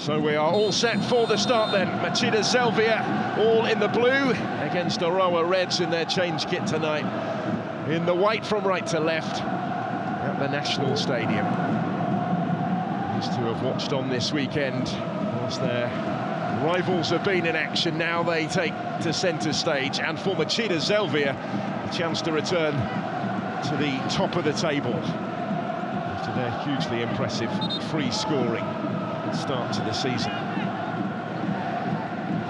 So we are all set for the start then. Machida Zelvia all in the blue against Urawa Reds in their change kit tonight. In the white from right to left at the National Stadium. These two have watched on this weekend whilst their rivals have been in action. Now they take to centre stage, and for Machida Zelvia, a chance to return to the top of the table after their hugely impressive free scoring start to the season.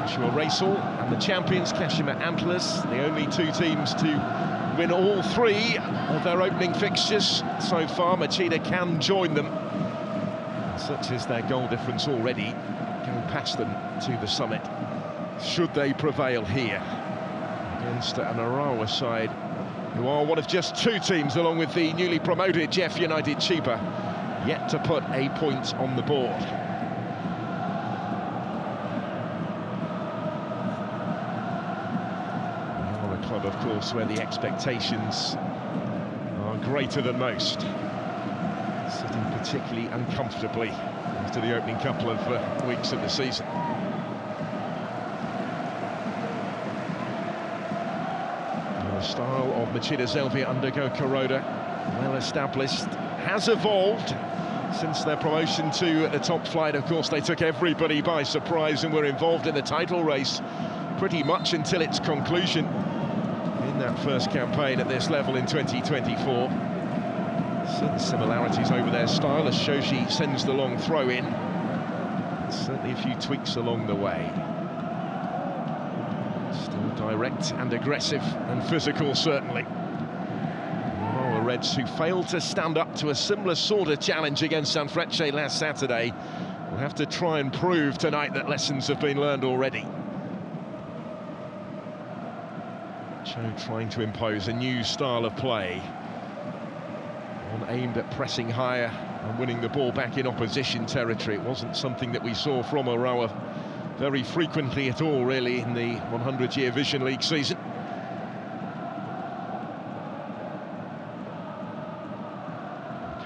Kashiwa Racehall and the champions Kashima Antlers, the only two teams to win all three of their opening fixtures so far. Machida can join them. Such is their goal difference already, going past them to the summit, should they prevail here against an Urawa side who are one of just two teams, along with the newly promoted Jeff United Chiba, yet to put a point on the board. They are a club, of course, where the expectations are greater than most, sitting particularly uncomfortably after the opening couple of weeks of the season. The style of Machida Zelvia under Go Kuroda, well established, has evolved since their promotion to the top flight. Of course, they took everybody by surprise and were involved in the title race pretty much until its conclusion in that first campaign at this level in 2024. Certain similarities over their style as Shoji sends the long throw in. Certainly a few tweaks along the way. Still direct and aggressive and physical, certainly. Urawa Reds, who failed to stand up to a similar sort of challenge against Sanfrecce last Saturday, will have to try and prove tonight that lessons have been learned already. Cho trying to impose a new style of play, one aimed at pressing higher and winning the ball back in opposition territory. It wasn't something that we saw from Urawa very frequently at all, really, in the 100-year Vision League season.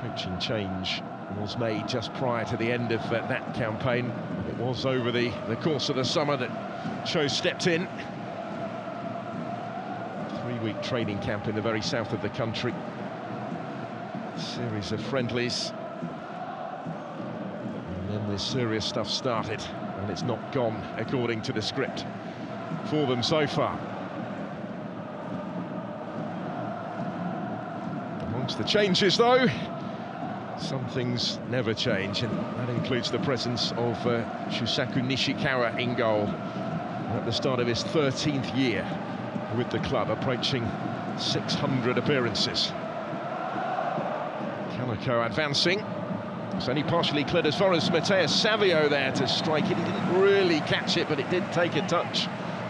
Coaching change was made just prior to the end of that campaign. It was over the course of the summer that Cho stepped in. 3-week training camp in the very south of the country. Series of friendlies, and then the serious stuff started, and it's not gone according to the script for them so far. Amongst the changes, though, some things never change, and that includes the presence of Shusaku Nishikawa in goal at the start of his 13th year with the club, approaching 600 appearances. Kaneko advancing. It's only partially cleared as far as Matheus Savio there to strike it. He didn't really catch it, but it did take a touch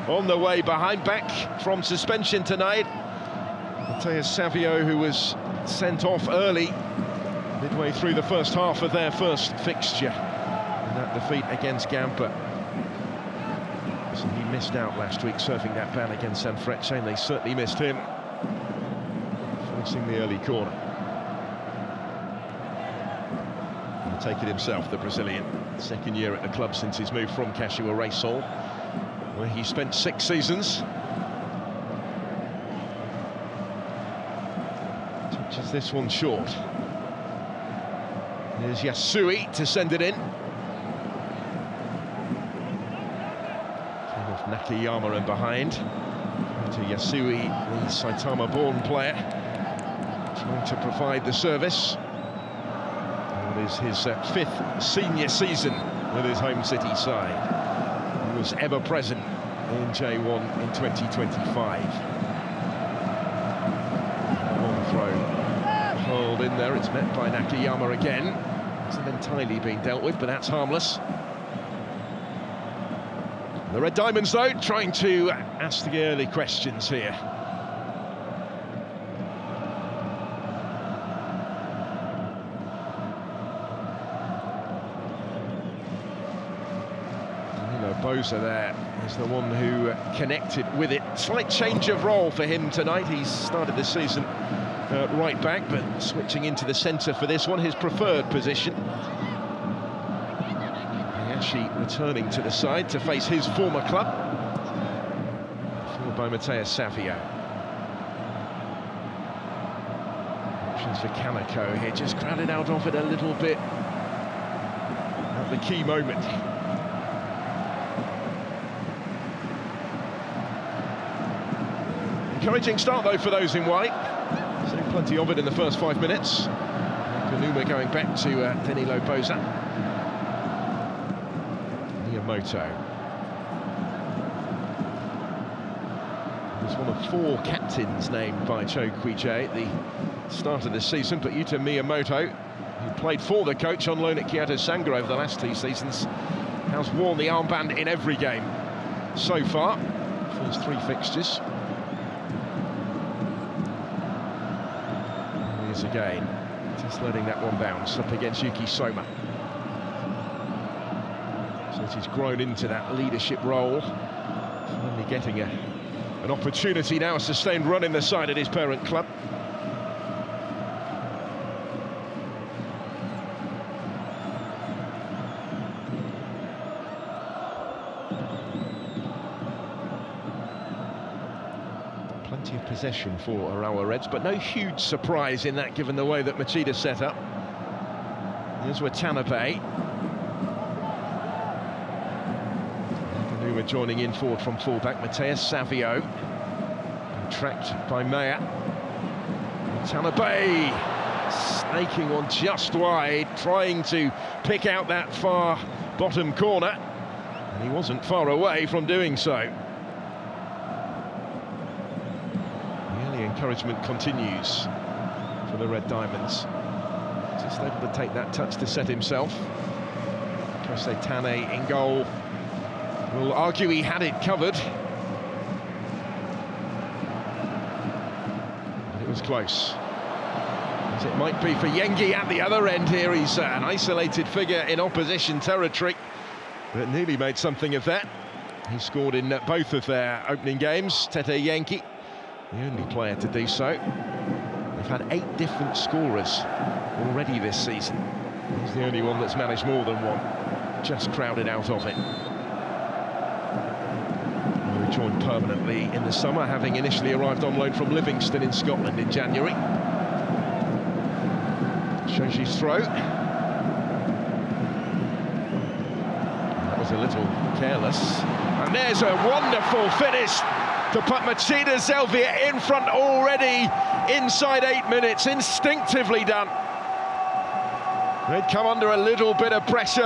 on the way behind. Back from suspension tonight, Matheus Savio, who was sent off early, midway through the first half of their first fixture in that defeat against Gamper. So he missed out last week serving that ban against Sanfrecce, and they certainly missed him, forcing the early corner. He'll take it himself, the Brazilian. Second year at the club since his move from Kashiwa Racehall, where he spent 6 seasons. Touches this one short. Here's Yasui to send it in. Came off Nakayama and behind. To Yasui, the Saitama-born player, trying to provide the service. It is his 5th senior season with his home city side. He was ever present in J1 in 2025. Long throw, hurled in there. It's met by Nakayama again. Hasn't entirely been dealt with, but that's harmless. The Red Diamonds, though, trying to ask the early questions here. Boza there is the one who connected with it. Slight change of role for him tonight. He's started the season right back, but switching into the centre for this one, his preferred position. Hayashi returning to the side to face his former club. Followed by Zelvia. Options for Kaneko here, just crowded out of it a little bit at the key moment. Encouraging start though for those in white. So plenty of it in the first 5 minutes. Kanuma going back to Danilo Boza. Miyamoto. He was one of 4 captains named by Cho Kui-jae at the start of the season, but Yuta Miyamoto, who played for the coach on loan at Kyoto Sanga over the last 2 seasons, has worn the armband in every game so far. First 3 fixtures. Here's again. Just letting that one bounce up against Yuki Soma. So he's grown into that leadership role. Finally getting an opportunity now, a sustained run in the side at his parent club. Plenty of possession for Urawa Reds, but no huge surprise in that, given the way that Machida set up. Here's Watanabe. We're joining in forward from fullback, Mateus Savio. Tracked by Maya. Watanabe snaking on just wide, trying to pick out that far bottom corner, and he wasn't far away from doing so. Encouragement continues for the Red Diamonds. Just able to take that touch to set himself. Kose Tane in goal. Will argue he had it covered. But it was close. As it might be for Yengi at the other end here. He's an isolated figure in opposition territory, but nearly made something of that. He scored in both of their opening games, Tete Yengi. The only player to do so. They've had 8 different scorers already this season. He's the only one that's managed more than one. Just crowded out of it. He rejoined permanently in the summer, having initially arrived on loan from Livingston in Scotland in January. Shoji's throw. That was a little careless. And there's a wonderful finish to put Machida Zelvia in front already inside 8 minutes. Instinctively done. They'd come under a little bit of pressure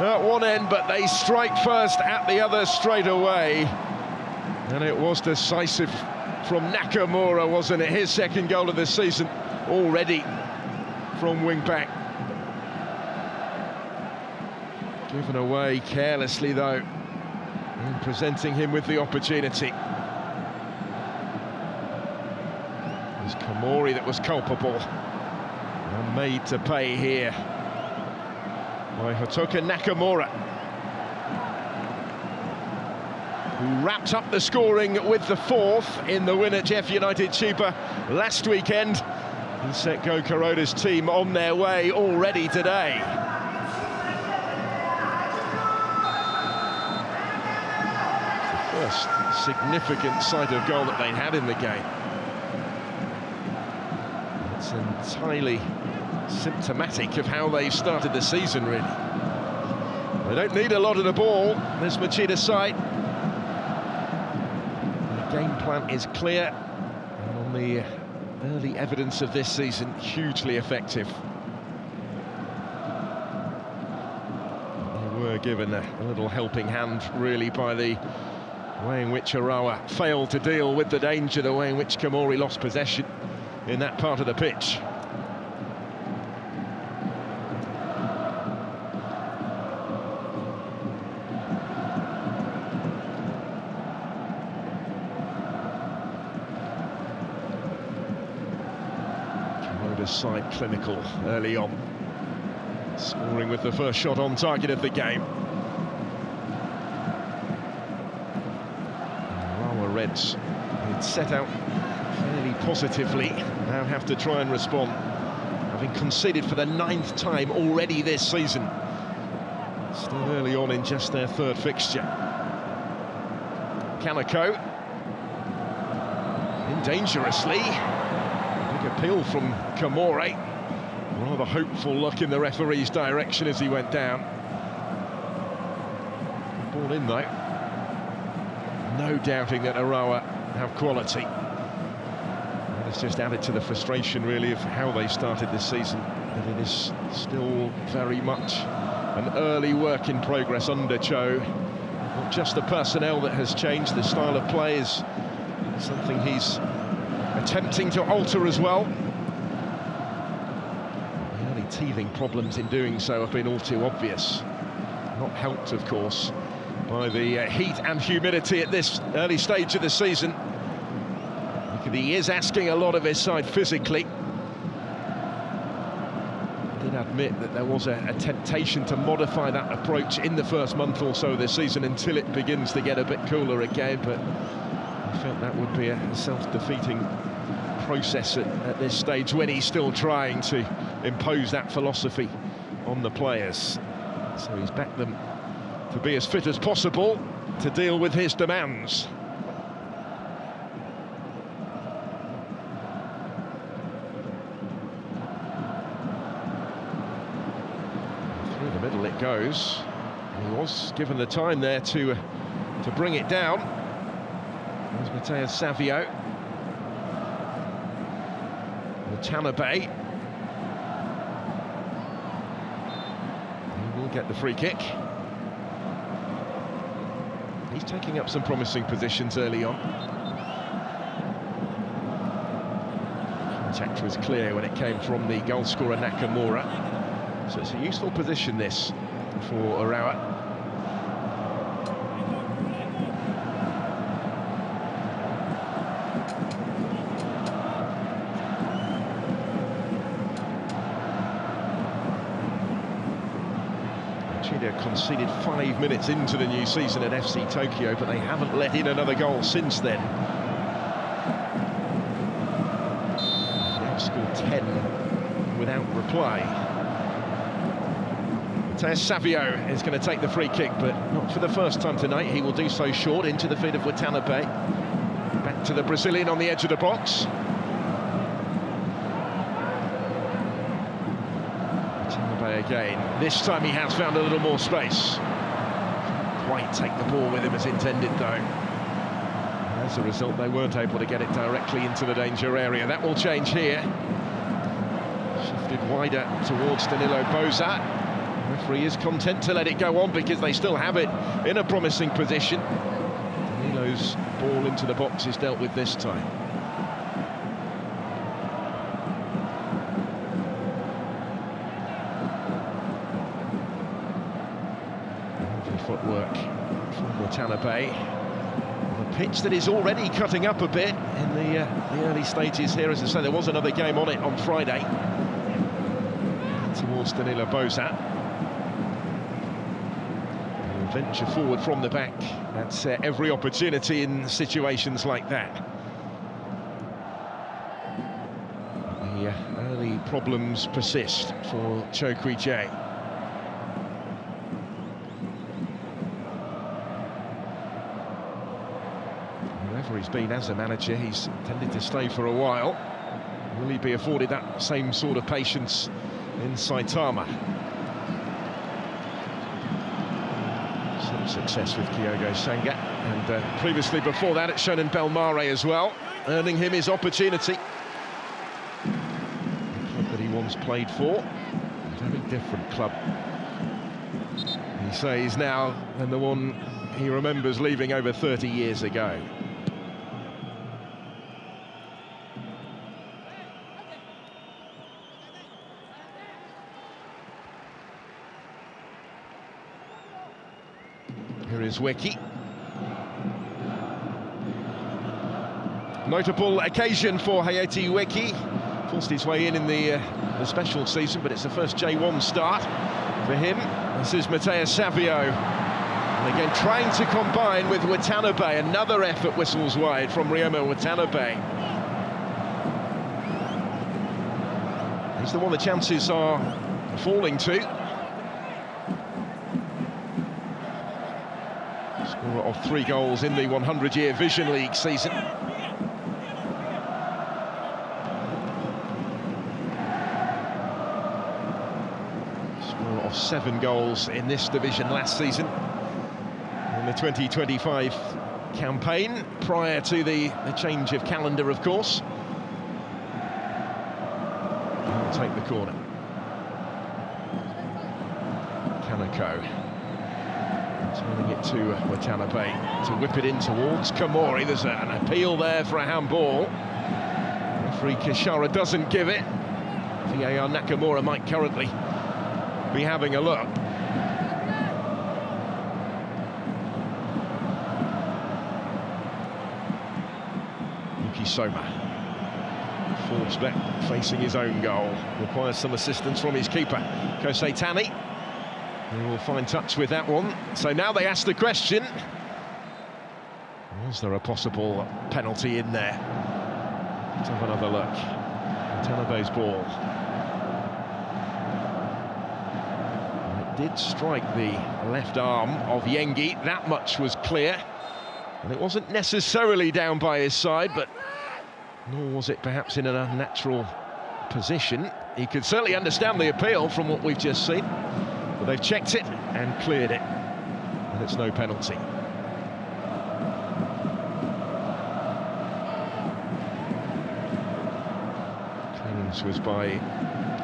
at one end, but they strike first at the other straight away. And it was decisive from Nakamura, wasn't it? His second goal of the season already from wing-back. Given away carelessly, though, and presenting him with the opportunity. It was Komori that was culpable and made to pay here by Hotoka Nakamura, who wrapped up the scoring with the 4th in the win at Jeff United Chiba last weekend. He set Go Kuroda's team on their way already today. It's the first significant sight of goal that they'd had in the game. It's entirely symptomatic of how they've started the season, really. They don't need a lot of the ball, this Machida side. The game plan is clear, and on the early evidence of this season, hugely effective. They were given a little helping hand, really, by the way in which Urawa failed to deal with the danger, the way in which Komori lost possession in that part of the pitch. Side clinical early on, scoring with the first shot on target of the game. Urawa Reds, who'd set out fairly positively, now have to try and respond, having conceded for the 9th time already this season. Still early on in just their third fixture. Kaneko. In dangerously. Big appeal from Kamore. Rather hopeful look in the referee's direction as he went down. Ball in though. No doubting that Urawa have quality. And it's just added to the frustration really of how they started this season. But it is still very much an early work in progress under Cho. Not just the personnel that has changed, the style of play is something he's attempting to alter as well. The early teething problems in doing so have been all too obvious. Not helped, of course, by the heat and humidity at this early stage of the season. He is asking a lot of his side physically. I did admit that there was a temptation to modify that approach in the first month or so of this season until it begins to get a bit cooler again, but I felt that would be a self-defeating process at this stage when he's still trying to impose that philosophy on the players. So he's backed them to be as fit as possible to deal with his demands. Through the middle it goes. He was given the time there to bring it down. There's J.League Savio. Watanabe. He will get the free kick. He's taking up some promising positions early on. Contact was clear when it came from the goal scorer Nakamura. So it's a useful position this for Urawa. Machida conceded 5 minutes into the new season at FC Tokyo, but they haven't let in another goal since then. They've scored 10 without reply. J.League Savio is going to take the free kick, but not for the first time tonight. He will do so short into the feet of Watanabe. Back to the Brazilian on the edge of the box. Again. This time he has found a little more space. Couldn't quite take the ball with him as intended though. As a result, they weren't able to get it directly into the danger area. That will change here. Shifted wider towards Danilo Boza. The referee is content to let it go on because they still have it in a promising position. Danilo's ball into the box is dealt with this time. Footwork from Watanabe. The pitch that is already cutting up a bit in the early stages here. As I say, there was another game on it on Friday. Towards Danilo Boza. Venture forward from the back. That's every opportunity in situations like that. The early problems persist for Chokri J. He's been as a manager, he's tended to stay for a while. Will he be afforded that same sort of patience in Saitama? Some success with Kyogo Sanga, and previously before that it's shown in Belmare as well, earning him his opportunity. The club that he once played for, a very different club, he says now, than the one he remembers leaving over 30 years ago. Here is Wiki. Notable occasion for Hayati Wiki. Forced his way in the special season, but it's the first J1 start for him. This is J.League Savio. And again, trying to combine with Watanabe. Another effort whistles wide from Ryoma Watanabe. He's the one the chances are falling to. of 3 goals in the 100-year Vision League season. Score of 7 goals in this division last season. In the 2025 campaign, prior to the change of calendar, of course. He'll take the corner. Kaneko. Turning it to Watanabe to whip it in towards Kamori. There's an appeal there for a handball. Referee Kishara doesn't give it. VAR Nakamura might currently be having a look. Soma falls back, facing his own goal. Requires some assistance from his keeper, Kosei Tani. He will find touch with that one. So now they ask the question: was there a possible penalty in there? Let's have another look. Tanabe's ball. And it did strike the left arm of Yengi. That much was clear. And it wasn't necessarily down by his side, but nor was it perhaps in an unnatural position. He could certainly understand the appeal from what we've just seen, but they've checked it and cleared it, and it's no penalty. Clearance was by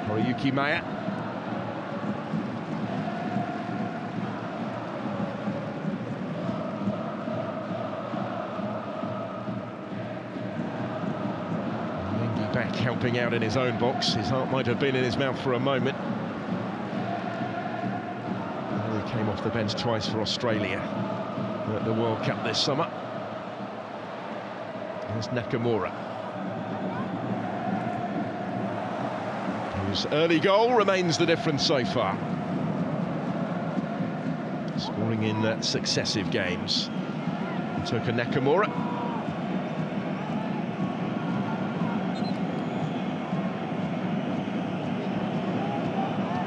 Horiyuki Maya. Back helping out in his own box. His heart might have been in his mouth for a moment. He came off the bench twice for Australia at the World Cup this summer. There's Nakamura, whose early goal remains the difference so far, scoring in successive games. Toka Nakamura.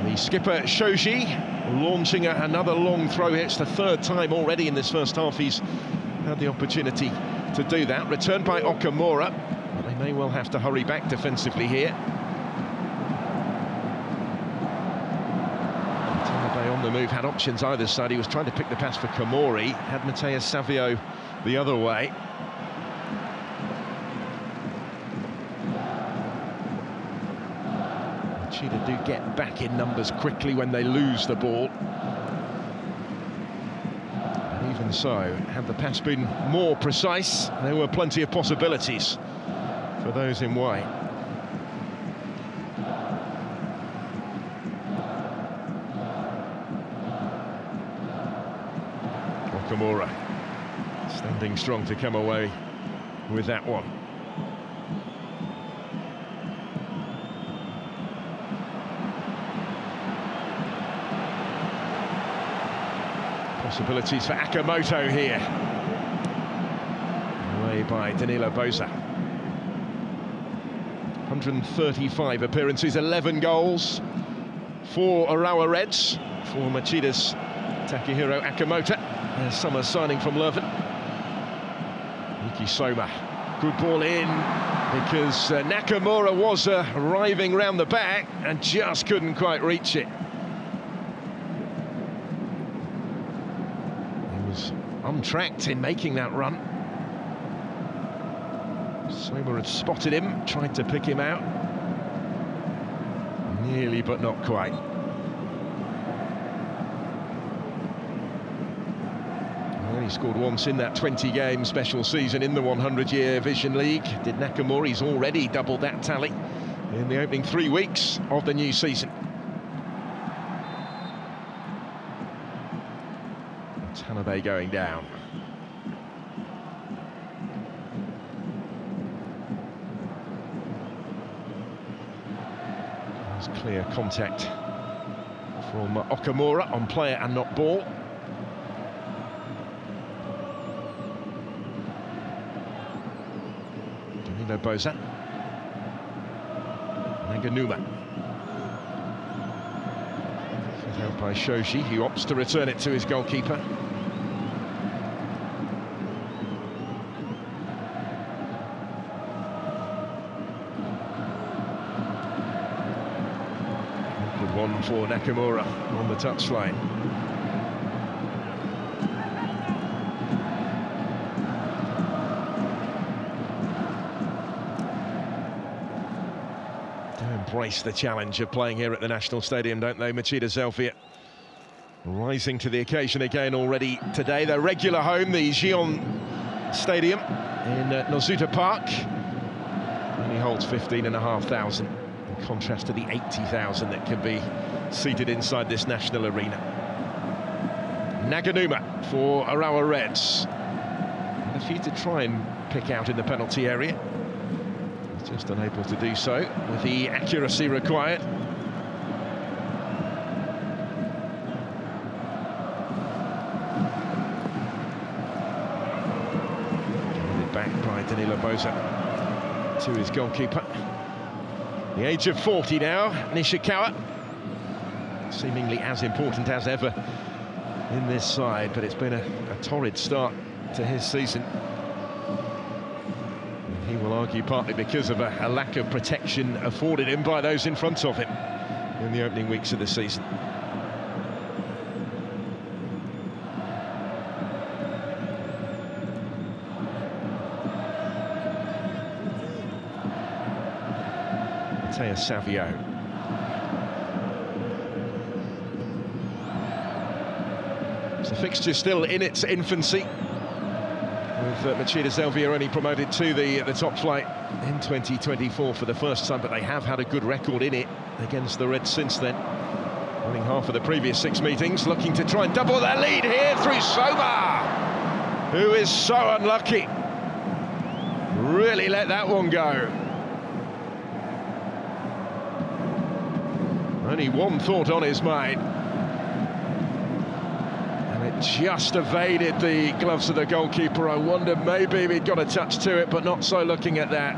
The skipper Shoji launching another long throw. It's the 3rd time already in this first half he's had the opportunity to do that. Returned by Okamura, but they may well have to hurry back defensively here. Tanabe on the move, had options either side. He was trying to pick the pass for Kamori, had Mateus Savio the other way. Machida do get back in numbers quickly when they lose the ball. And even so, had the pass been more precise, there were plenty of possibilities for those in white. Okamura standing strong to come away with that one. Possibilities for Akamoto here. Away by Danilo Boza. 135 appearances, 11 goals for Urawa Reds, for Machida's Takehiro Akamoto. There's summer signing from Leuven. Yuki Soma, good ball in, because Nakamura was arriving round the back and just couldn't quite reach it. Untracked in making that run. Soma had spotted him, tried to pick him out. Nearly, but not quite. He only scored once in that 20-game special season in the 100-year Vision League. Did Nakamura? He's already doubled that tally in the opening 3 weeks of the new season. Tanabe going down. There's clear contact from Okamura on player and not ball. Danilo Boza. Naganuma. Out by Shoji, who opts to return it to his goalkeeper. one for Nakamura on the touchline. They embrace the challenge of playing here at the National Stadium, don't they? Machida Zelvia rising to the occasion again already today. Their regular home, the Gion Stadium in Nozuta Park, only holds 15,500 in contrast to the 80,000 that can be seated inside this national arena. Naganuma for Urawa Reds. And a few to try and pick out in the penalty area. He's just unable to do so with the accuracy required. Back by Danilo Boza to his goalkeeper. The age of 40 now, Nishikawa. Seemingly as important as ever in this side, but it's been a torrid start to his season. He will argue partly because of a lack of protection afforded him by those in front of him in the opening weeks of the season. Savio. So the fixture still in its infancy, with Machida Zelvia only promoted to the top flight in 2024 for the first time, but they have had a good record in it against the Reds since then, winning half of the previous 6 meetings, looking to try and double their lead here through Soma, who is so unlucky. Really let that one go. Only one thought on his mind, and it just evaded the gloves of the goalkeeper. I wonder maybe he'd got a touch to it, but not so looking at that.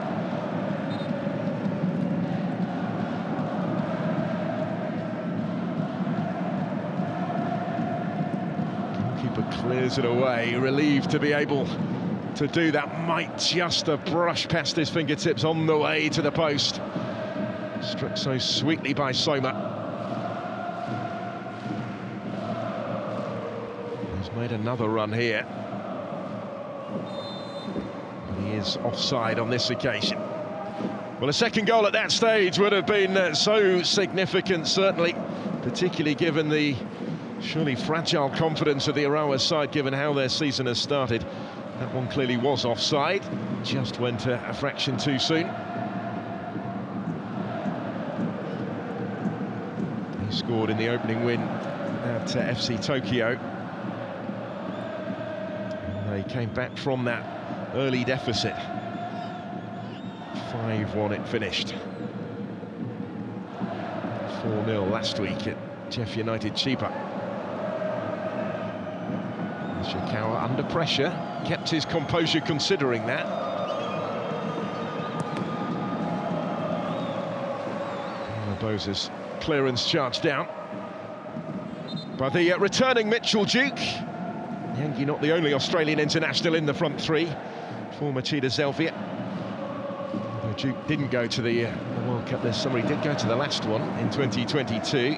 Goalkeeper clears it away, relieved to be able to do that. Might just have brushed past his fingertips on the way to the post. Struck so sweetly by Soma. He's made another run here. But he is offside on this occasion. Well, a second goal at that stage would have been so significant, certainly, particularly given the surely fragile confidence of the Urawa side, given how their season has started. That one clearly was offside, just went a fraction too soon. Scored in the opening win at FC Tokyo. And they came back from that early deficit. 5-1 it finished. 4-0 last week at Jeff United Chiba. Nishikawa under pressure, kept his composure considering that. Boza's clearance charged down by the returning Mitchell Duke. Yengi not the only Australian international in the front three for Machida Zelvia. Although Duke didn't go to the World Cup this summer, he did go to the last one in 2022.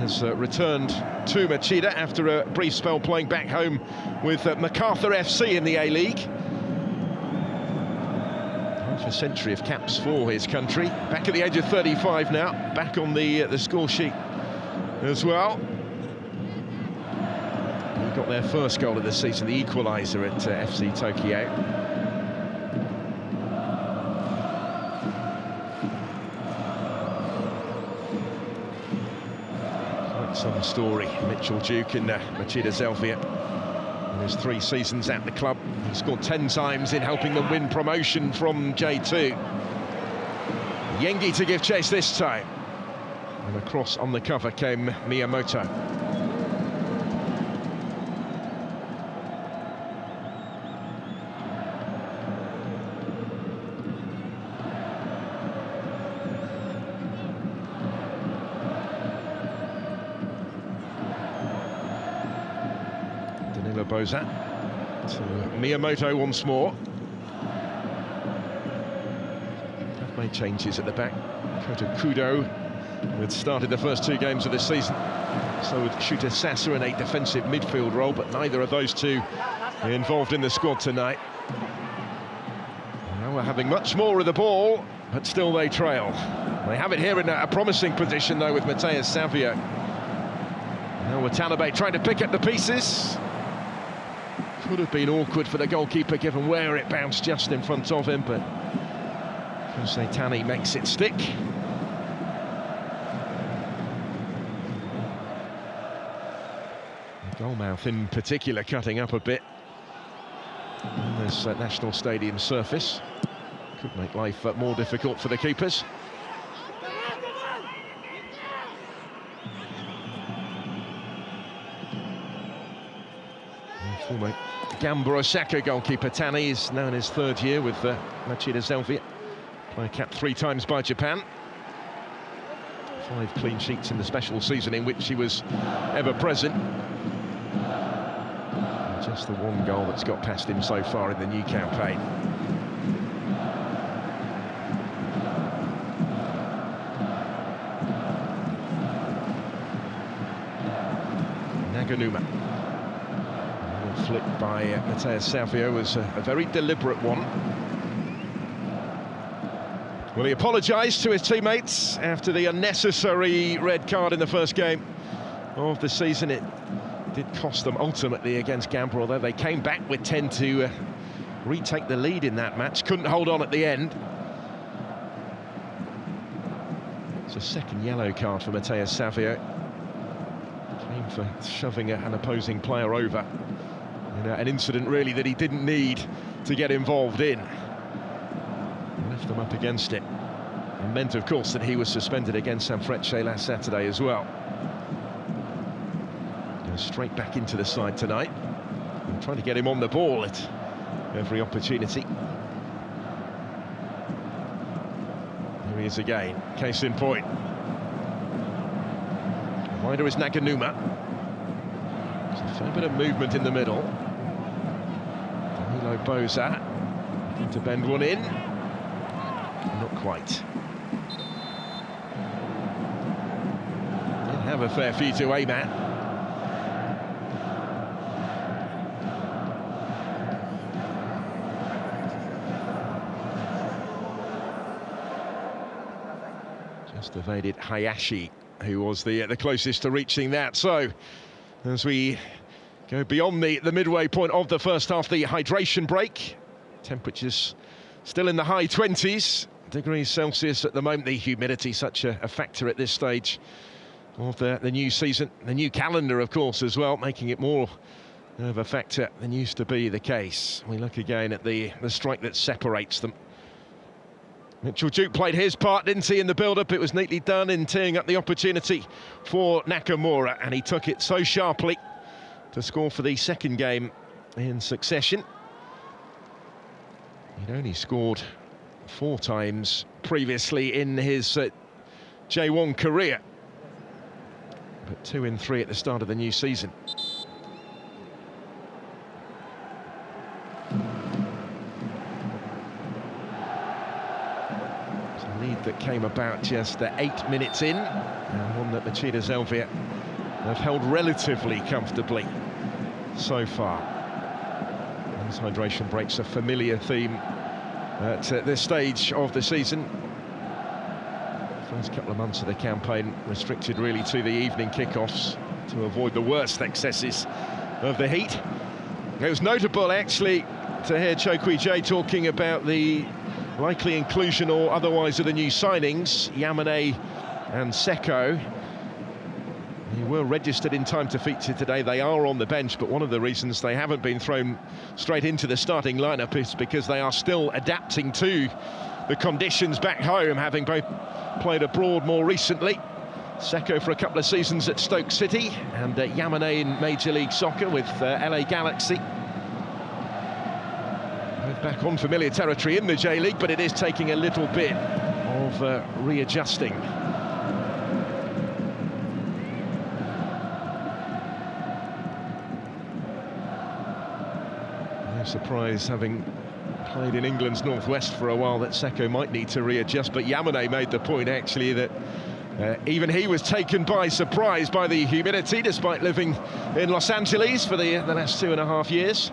Has returned to Machida after a brief spell playing back home with MacArthur FC in the A-League. Half a century of caps for his country. Back at the age of 35 now, back on the score sheet as well. He got their first goal of the season, the equaliser at FC Tokyo. Quite some story, Mitchell Duke and Machida Zelvia. In his 3 seasons at the club, he scored 10 times in helping them win promotion from J2. Yengi to give chase this time. And across on the cover came Miyamoto. Danilo Boza to Miyamoto once more. Have made changes at the back. Kota Kudo had started the first 2 games of the season. So would Shooter Sasa in a defensive midfield role, but neither of those two are involved in the squad tonight. Now we're having much more of the ball, but still they trail. They have it here in a promising position, though, with J.League Zelvia. Now Watanabe trying to pick up the pieces. Could have been awkward for the goalkeeper, given where it bounced just in front of him, but Tani makes it stick. Goalmouth in particular cutting up a bit on this National Stadium surface. Could make life more difficult for the keepers. Former Gamba Osaka goalkeeper Tani is now in his 3rd year with Machida Zelvia. Player capped 3 times by Japan. 5 clean sheets in the special season in which he was ever present. Just the 1 goal that's got past him so far in the new campaign. Naganuma. The flick by J.League Zelvia was a very deliberate one. Well, he apologised to his teammates after the unnecessary red card in the first game of the season. It did cost them ultimately against Gamba, although they came back with 10 to retake the lead in that match. Couldn't hold on at the end. It's a 2nd yellow card for J.League Zelvia. Came for shoving an opposing player over. An incident really that he didn't need to get involved in. Left them up against it. And meant, of course, that he was suspended against Sanfrecce last Saturday as well. Goes straight back into the side tonight. And trying to get him on the ball at every opportunity. Here he is again. Case in point. Wider is Naganuma. There's a fair bit of movement in the middle. Danilo Boza looking to bend one in. Not quite. Did have a fair few to aim at. Just evaded Hayashi, who was the closest to reaching that. So, as we go beyond the midway point of the first half, the hydration break. Temperatures still in the high 20s degrees Celsius at the moment. The humidity such a factor at this stage of the new season. The new calendar, of course, as well, making it more of a factor than used to be the case. We look again at the strike that separates them. Mitchell Duke played his part, didn't he, in the build-up? It was neatly done in teeing up the opportunity for Nakamura, and he took it so sharply to score for the 2nd game in succession. He'd only scored 4 times previously in his J1 career, but 2 in 3 at the start of the new season. It's a lead that came about just 8 minutes in, and one that Machida Zelvia have held relatively comfortably so far. These hydration breaks a familiar theme at this stage of the season. First couple of months of the campaign restricted really to the evening kickoffs to avoid the worst excesses of the heat. It was notable actually to hear Chokwi J talking about the likely inclusion or otherwise of the new signings, Yamane and Seko. They were registered in time to feature today. They are on the bench, but one of the reasons they haven't been thrown straight into the starting lineup is because they are still adapting to the conditions back home, having both played abroad more recently. Seko for a couple of seasons at Stoke City, and Yamane in Major League Soccer with LA Galaxy. Both back on familiar territory in the J-League, but it is taking a little bit of readjusting. No surprise, having played in England's northwest for a while, that Seko might need to readjust, but Yamane made the point actually that Even he was taken by surprise by the humidity, despite living in Los Angeles for the last 2.5 years.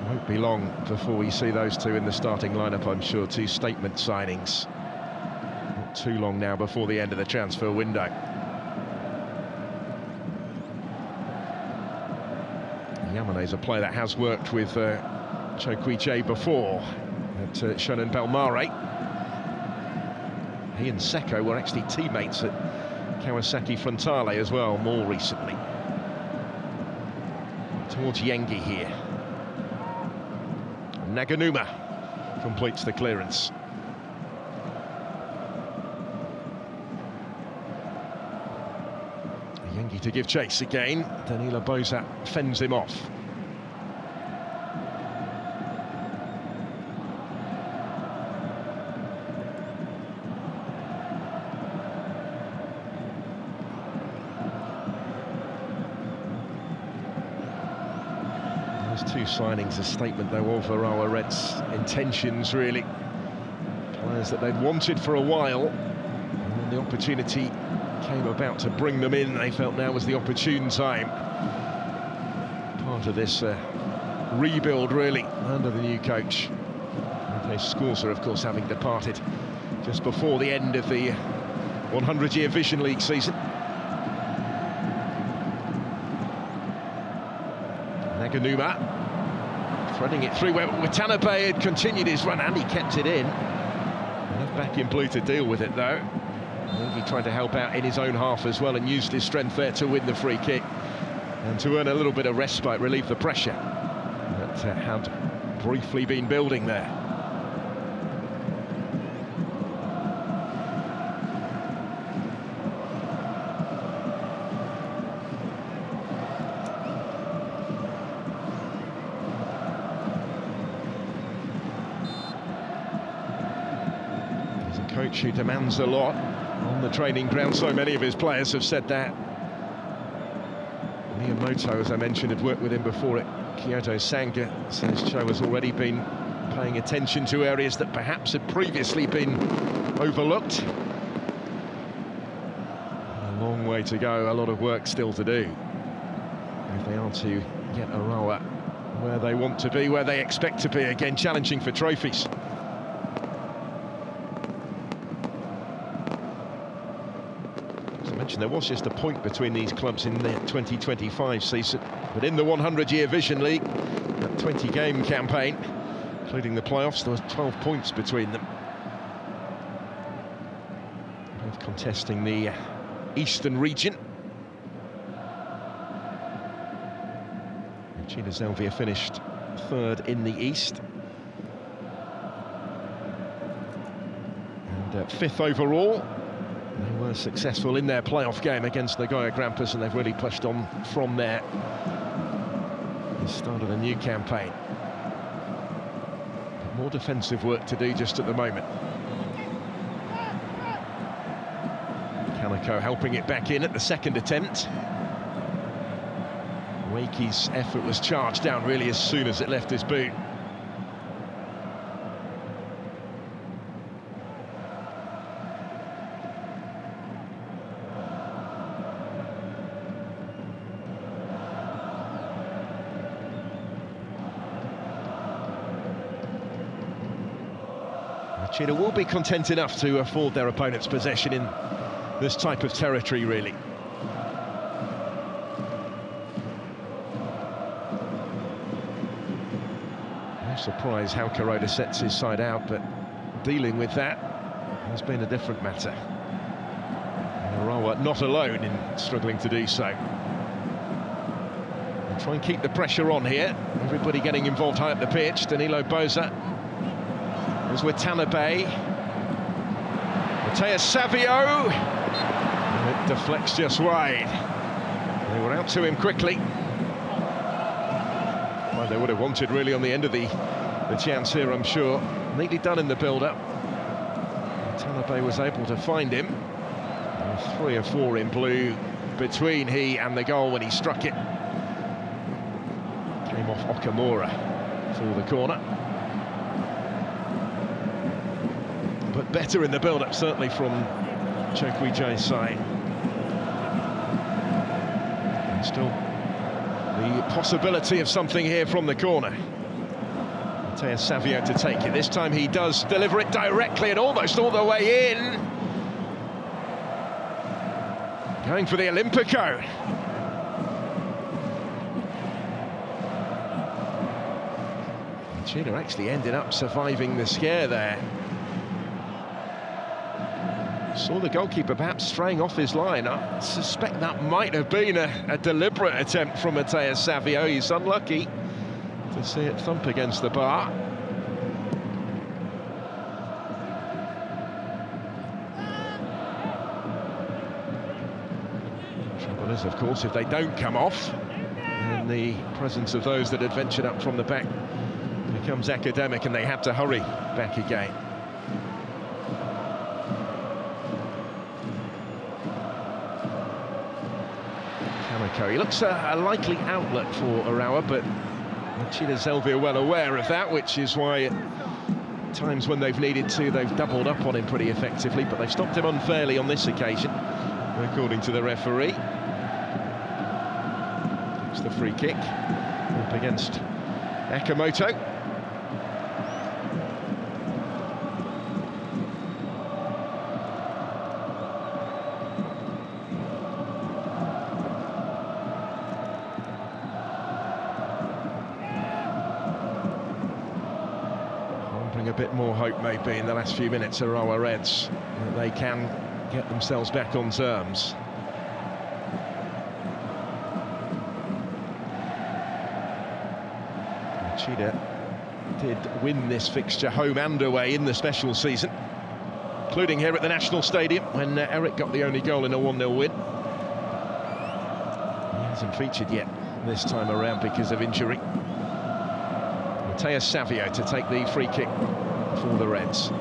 Won't be long before we see those two in the starting lineup, I'm sure. Two statement signings. Not too long now before the end of the transfer window. Yamane's a player that has worked with Chokwuche before at Shonan Bellmare. He and Seko were actually teammates at Kawasaki Frontale as well, more recently. Towards Yengi here. Naganuma completes the clearance. Yengi to give chase again. Danilo Boza fends him off. Those two signings, a statement though of Urawa Reds' intentions, really. Players that they'd wanted for a while, and when the opportunity came about to bring them in, they felt now was the opportune time. Part of this rebuild, really, under the new coach. Ante Scorza, of course, having departed just before the end of the 100-year Vision League season. Naganuma threading it through where Watanabe had continued his run, and he kept it in. Enough back in blue to deal with it, though. He tried to help out in his own half as well and used his strength there to win the free kick and to earn a little bit of respite, relieve the pressure that had briefly been building there. He's a coach who demands a lot on the training ground. So many of his players have said that. Miyamoto, as I mentioned, had worked with him before at Kyoto Sanga. Says Cho has already been paying attention to areas that perhaps had previously been overlooked. A long way to go, a lot of work still to do if they are to get Urawa where they want to be, where they expect to be, again challenging for trophies. There was just a point between these clubs in the 2025 season, but in the 100-year Vision League, that 20-game campaign, including the playoffs, there was 12 points between them. Both contesting the Eastern region. Machida Zelvia finished third in the East. And fifth overall. They were successful in their playoff game against Nagoya Grampus, and they've really pushed on from there. The start of the new campaign. But more defensive work to do just at the moment. Kaneko helping it back in at the second attempt. Wakey's effort was charged down really as soon as it left his boot. Machida will be content enough to afford their opponents possession in this type of territory, really. No surprise how Kuroda sets his side out, but dealing with that has been a different matter. And Urawa not alone in struggling to do so. They'll try and keep the pressure on here. Everybody getting involved high up the pitch. Danilo Boza. As Watanabe, Matthias Savio, and it deflects just wide. They were out to him quickly. Well, they would have wanted really on the end of the chance here, I'm sure. Neatly done in the build-up. Watanabe was able to find him. 3 or 4 in blue between he and the goal when he struck it. Came off Okamura for the corner. But looked better in the build-up, certainly from Chokwijai's side. And still the possibility of something here from the corner. J.League Savio to take it. This time he does deliver it directly and almost all the way in. Going for the Olympico. Machida actually ended up surviving the scare there. Saw the goalkeeper perhaps straying off his line. I suspect that might have been a deliberate attempt from J.League Savio. He's unlucky to see it thump against the bar. Trouble is, of course, if they don't come off, in the presence of those that had ventured up from the back, becomes academic and they have to hurry back again. Kamiko, he looks a likely outlet for Urawa, but Machida Zelvia well aware of that, which is why at times when they've needed to, they've doubled up on him pretty effectively, but they've stopped him unfairly on this occasion, according to the referee. It's the free kick up against Akamoto. A bit more hope maybe in the last few minutes, Urawa Reds, that they can get themselves back on terms. Machida did win this fixture home and away in the special season, including here at the National Stadium when Eric got the only goal in a 1-0 win. He hasn't featured yet this time around because of injury. J.League Savio to take the free kick for the Reds.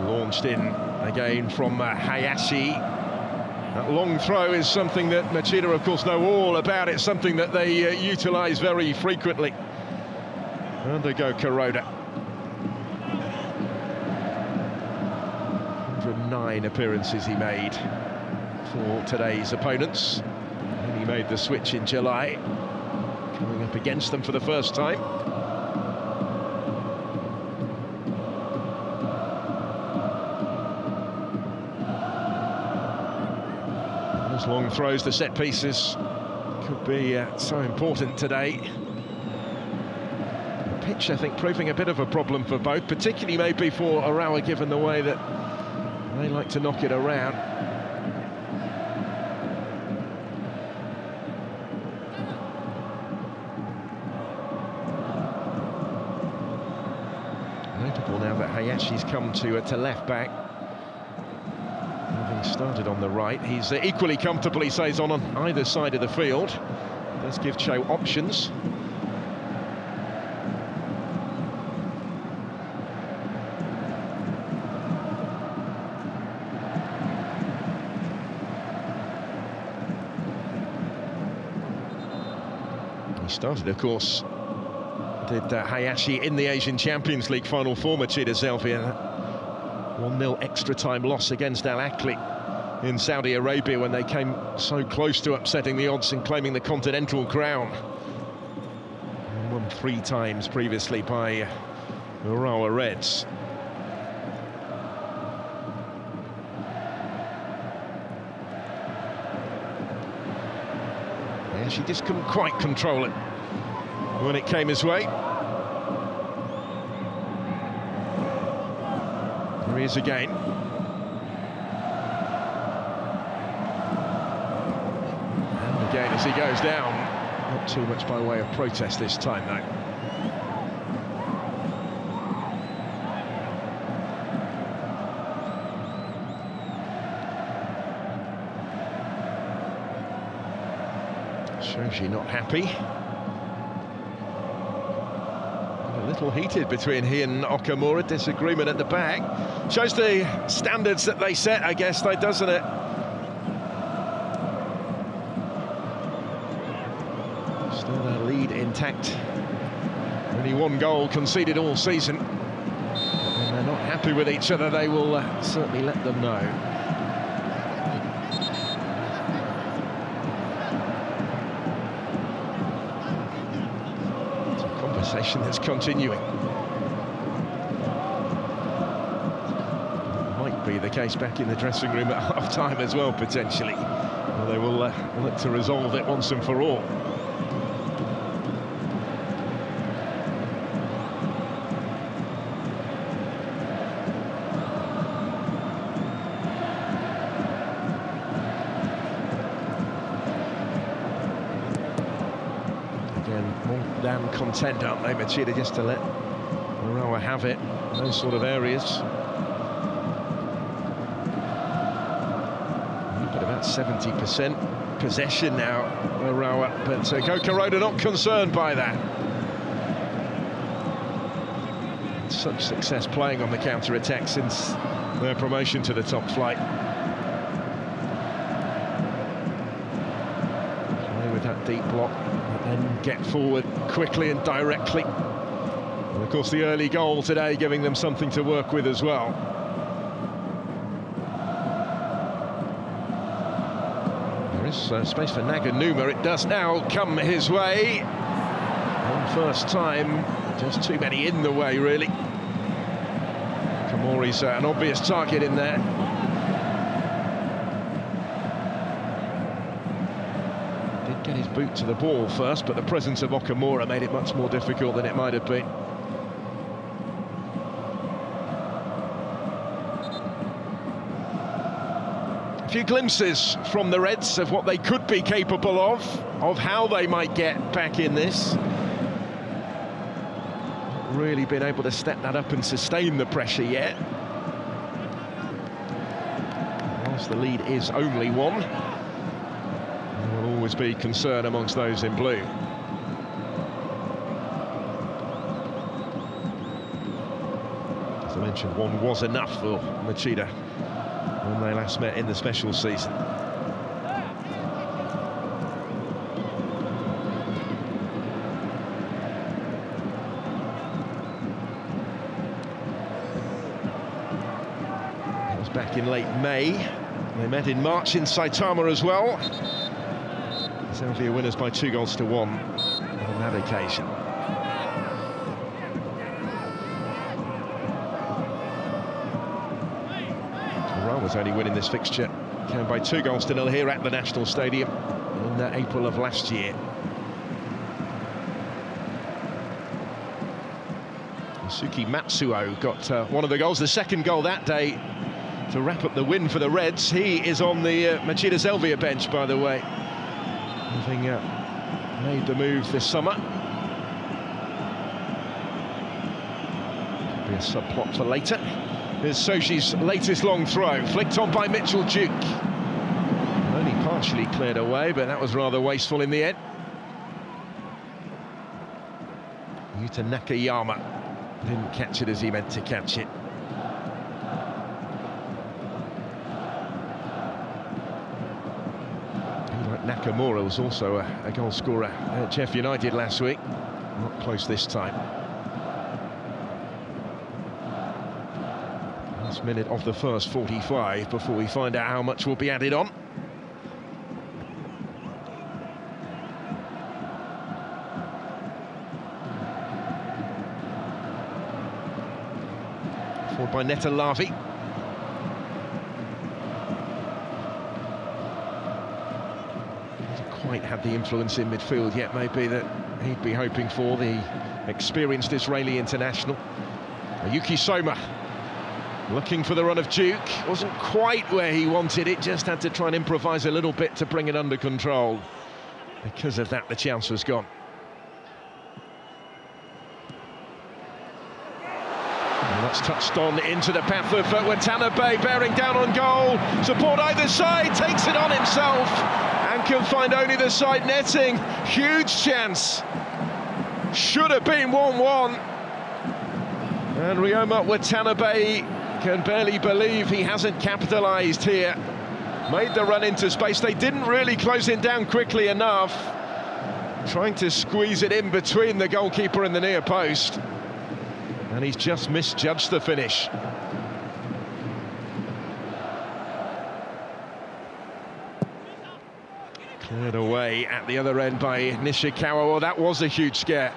Launched in again from Hayashi. That long throw is something that Machida, of course, know all about. It's something that they utilise very frequently. Undergo Kuroda. 109 appearances he made for today's opponents. And he made the switch in July, coming up against them for the first time. Long throws, the set pieces could be so important today. The pitch, I think, proving a bit of a problem for both, particularly maybe for Urawa, given the way that they like to knock it around. Notable now that Hayashi's come to left back. Started on the right. He's equally comfortable, he says, on either side of the field. Does give Cho options. He started, of course, did Hayashi in the Asian Champions League final for Machida Zelvia. 1-0 extra time loss against Al Ahly in Saudi Arabia when they came so close to upsetting the odds and claiming the continental crown. And won 3 times previously by Urawa Reds. Yeah, she just couldn't quite control it when it came his way. There he is again. And again as he goes down. Not too much by way of protest this time, though. Shoji not happy. little heated between he and Okamura, disagreement at the back. Shows the standards that they set, I guess, though, doesn't it? Still their lead intact. Only one goal conceded all season. When they're not happy with each other, they will certainly let them know. It's a conversation that's continuing. Might be the case back in the dressing room at half-time as well, potentially. Well, they will look to resolve it once and for all. More than content, aren't they, Machida, just to let Urawa have it in those sort of areas. But about 70% possession now, Urawa, but Goka Road are not concerned by that. Such success playing on the counter-attack since their promotion to the top flight. Play with that deep block, and get forward quickly and directly. And of course the early goal today giving them something to work with as well. There is space for Naganuma. It does now come his way. One first time, just too many in the way, really. Kamori's an obvious target in there. Get his boot to the ball first, but the presence of Okamura made it much more difficult than it might have been. A few glimpses from the Reds of what they could be capable of how they might get back in this. Not really been able to step that up and sustain the pressure yet. Whilst the lead is only one, always be concern amongst those in blue. As I mentioned, one was enough for Machida when they last met in the special season. That was back in late May. They met in March in Saitama as well. Zelvia winners by 2-1 on that occasion. Urawa's only winning this fixture came by 2-0 here at the National Stadium in April of last year. Suki Matsuo got one of the goals, the second goal that day to wrap up the win for the Reds. He is on the Machida Zelvia bench, by the way. Having made the move this summer. Could be a subplot for later. Here's Soshi's latest long throw, flicked on by Mitchell Duke. Only partially cleared away, but that was rather wasteful in the end. Yuta Nakayama didn't catch it as he meant to catch it. Nakamura was also a goal scorer at Sheffield United last week. Not close this time. Last minute of the first 45 before we find out how much will be added on. Forward by Netta Lavi. Quite had the influence in midfield yet, maybe, that he'd be hoping for, the experienced Israeli international. Yuki Soma looking for the run of Duke, wasn't quite where he wanted it, just had to try and improvise a little bit to bring it under control. Because of that, the chance was gone. And that's touched on into the path of Watanabe, bearing down on goal. Support either side, takes it on himself. And can find only the side netting. Huge chance. Should have been 1-1. And Ryoma Watanabe can barely believe he hasn't capitalised here. Made the run into space. They didn't really close it down quickly enough. Trying to squeeze it in between the goalkeeper and the near post. And he's just misjudged the finish. Cleared away at the other end by Nishikawa. Well, that was a huge scare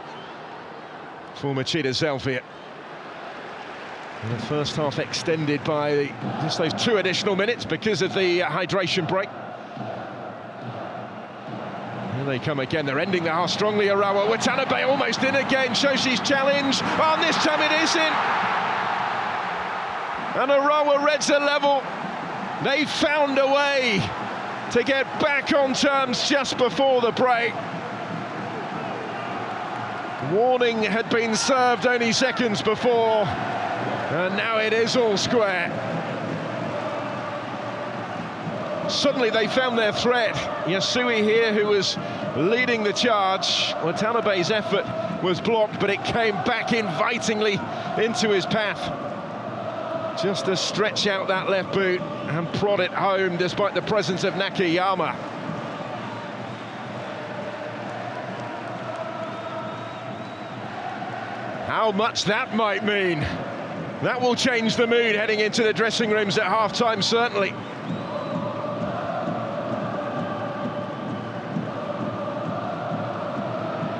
for Machida Zelvia. And the first half extended by just those 2 additional minutes because of the hydration break. Here they come again, they're ending the half strongly. Urawa Watanabe almost in again, shows his challenge. Oh, and this time it isn't. And Urawa Reds are level. They found a way to get back on terms just before the break. Warning had been served only seconds before. And now it is all square. Suddenly they found their threat. Yasui here, who was leading the charge. Watanabe's effort was blocked, but it came back invitingly into his path. Just to stretch out that left boot and prod it home, despite the presence of Nakayama. How much that might mean. That will change the mood heading into the dressing rooms at half-time, certainly.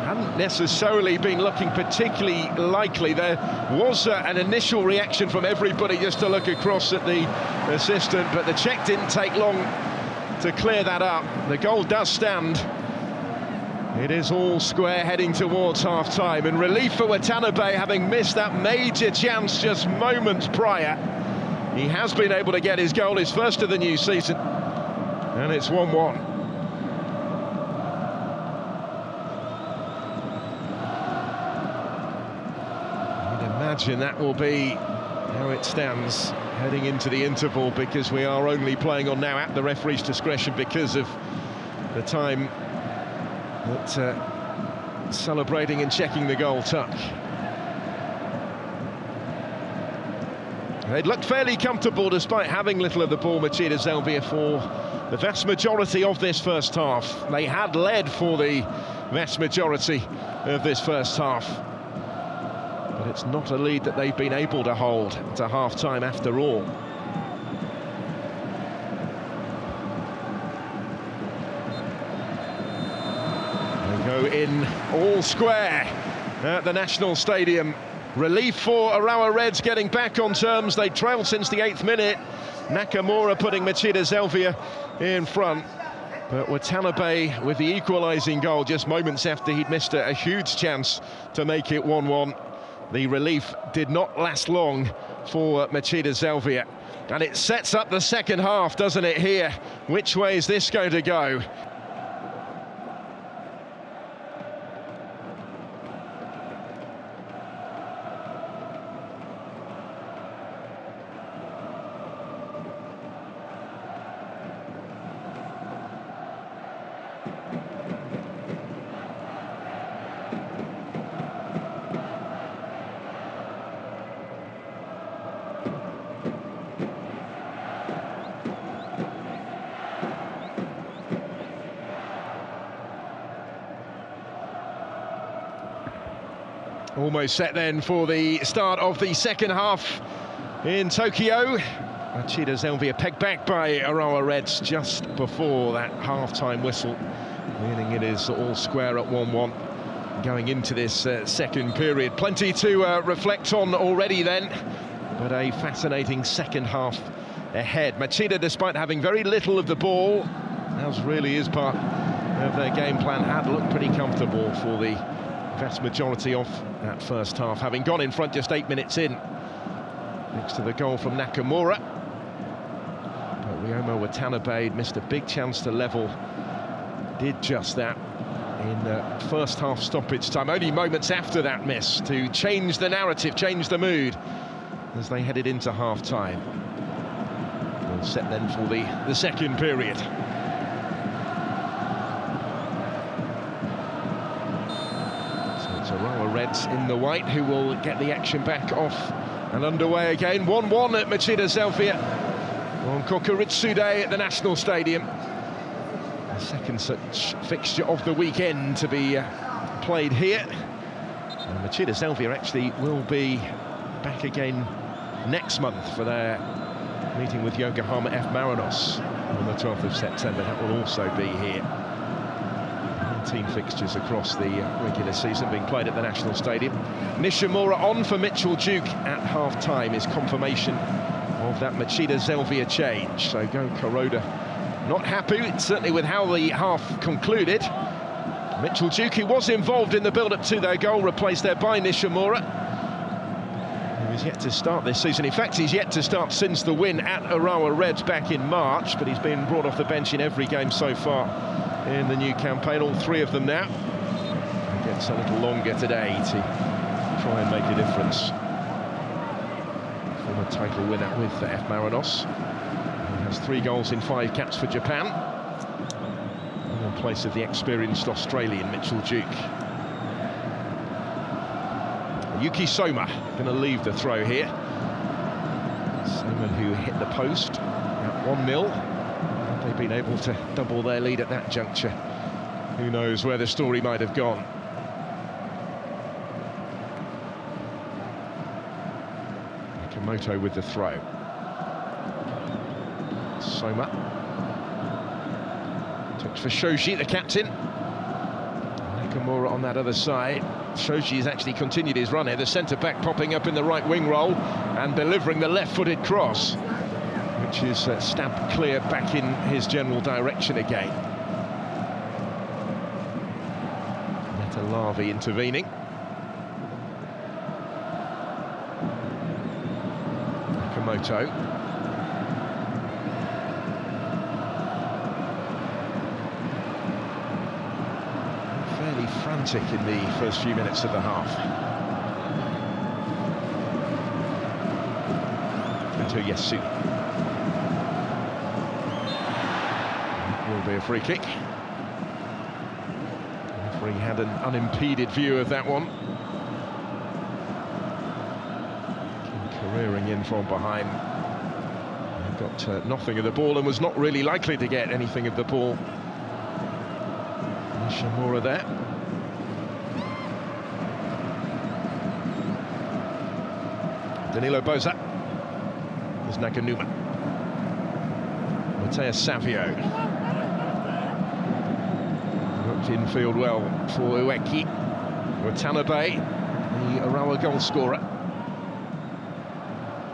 Hadn't necessarily been looking particularly likely. There was an initial reaction from everybody just to look across at the assistant, but the check didn't take long to clear that up. The goal does stand. It is all square heading towards half-time, and relief for Watanabe, having missed that major chance just moments prior. He has been able to get his goal, his first of the new season, and it's 1-1. I'd imagine that will be how it stands heading into the interval, because we are only playing on now at the referee's discretion because of the time that celebrating and checking the goal took. They'd looked fairly comfortable despite having little of the ball, Machida Zelvia, for the vast majority of this first half. They had led for the vast majority of this first half. But it's not a lead that they've been able to hold to half-time after all. Go in all square at the National Stadium. Relief for Urawa Reds getting back on terms. They trailed since the 8th minute. Nakamura putting Machida Zelvia in front. But Watanabe with the equalising goal just moments after he'd missed a huge chance to make it 1-1. The relief did not last long for Machida Zelvia. And it sets up the second half, doesn't it, here? Which way is this going to go? Almost set then for the start of the second half in Tokyo. Machida Zelvia pegged back by Urawa Reds just before that half-time whistle, meaning it is all square at 1-1 going into this second period. Plenty to reflect on already then, but a fascinating second half ahead. Machida, despite having very little of the ball, as really is part of their game plan, had looked pretty comfortable for the vast majority of that first half, having gone in front just 8 minutes in, next to the goal from Nakamura. But Ryoma Watanabe missed a big chance to level, did just that in first half stoppage time, only moments after that miss, to change the narrative, change the mood as they headed into half-time. All set then for the second period. Reds in the white, who will get the action back off and underway again. 1-1 at Machida Zelvia on Kokoritsu Day at the National Stadium. The second such fixture of the weekend to be played here. And Machida Zelvia actually will be back again next month for their meeting with Yokohama F. Marinos on the 12th of September. That will also be here. 19 fixtures across the regular season being played at the National Stadium. Nishimura on for Mitchell Duke at half-time is confirmation of that Machida Zelvia change. So Go Kuroda not happy, certainly with how the half concluded. Mitchell Duke, who was involved in the build-up to their goal, replaced there by Nishimura. He's yet to start this season. In fact, he's yet to start since the win at Urawa Reds back in March, but he's been brought off the bench in every game so far in the new campaign, all three of them now. It gets a little longer today to try and make a difference. Former title winner with the F. Marinos. He has 3 goals in 5 caps for Japan. In place of the experienced Australian Mitchell Duke. Yuki Soma going to leave the throw here. Soma, who hit the post at 1-0. They've been able to double their lead at that juncture. Who knows where the story might have gone. Nakamoto with the throw. Soma. Touch for Shoji, the captain. Nakamura on that other side. Shoji has actually continued his run here. The centre-back popping up in the right wing role and delivering the left-footed cross, which is stabbed clear back in his general direction again. Metalavi intervening. Nakamoto. Fairly frantic in the first few minutes of the half. Into Yesu. Will be a free kick. The referee had an unimpeded view of that one. Careering in from behind. He got nothing of the ball and was not really likely to get anything of the ball. Nishimura there. Danilo Boza. There's Nakanuma. Mateus Savio. Worked infield well for Ueki. Watanabe, the Urawa goal scorer.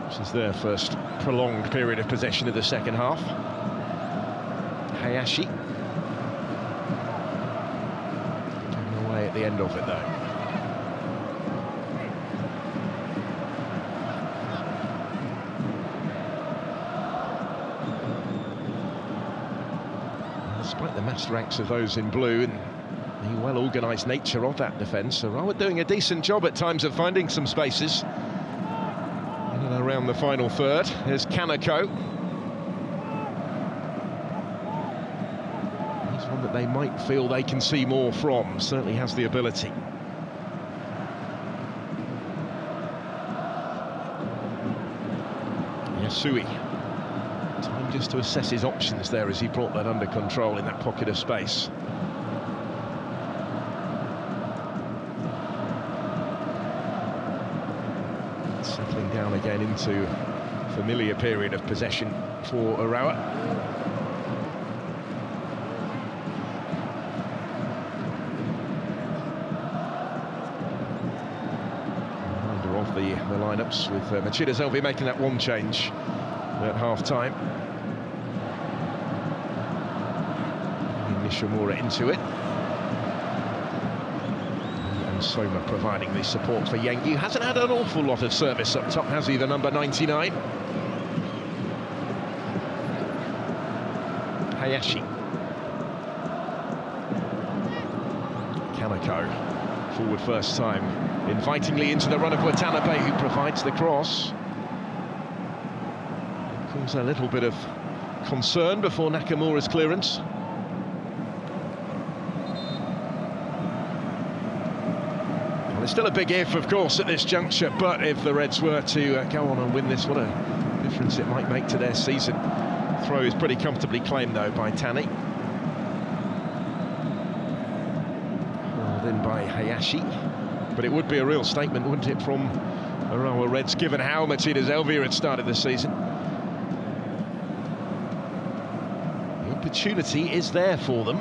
This is their first prolonged period of possession of the second half. Hayashi. Getting away at the end of it though. Despite the massed ranks of those in blue and the well-organised nature of that defence, Urawa doing a decent job at times of finding some spaces. In and around the final third, here's Kaneko. He's one that they might feel they can see more from, certainly has the ability. Yasui. Time just to assess his options there as he brought that under control in that pocket of space. Settling down again into a familiar period of possession for Urawa. Reminder of the lineups with Machida Zelvia making that one change at half-time. Nishimura into it. And Soma providing the support for Yengi. Hasn't had an awful lot of service up top, has he, the number 99? Hayashi. Kaneko, forward first time, invitingly into the run of Watanabe, who provides the cross. Caused a little bit of concern before Nakamura's clearance. Well, Still a big if, of course, at this juncture, but if the Reds were to go on and win this, what a difference it might make to their season. Throw is pretty comfortably claimed, though, by Tani. Hauled in by Hayashi. But it would be a real statement, wouldn't it, from Urawa Reds, given how Machida Zelvia had started the season. The opportunity is there for them.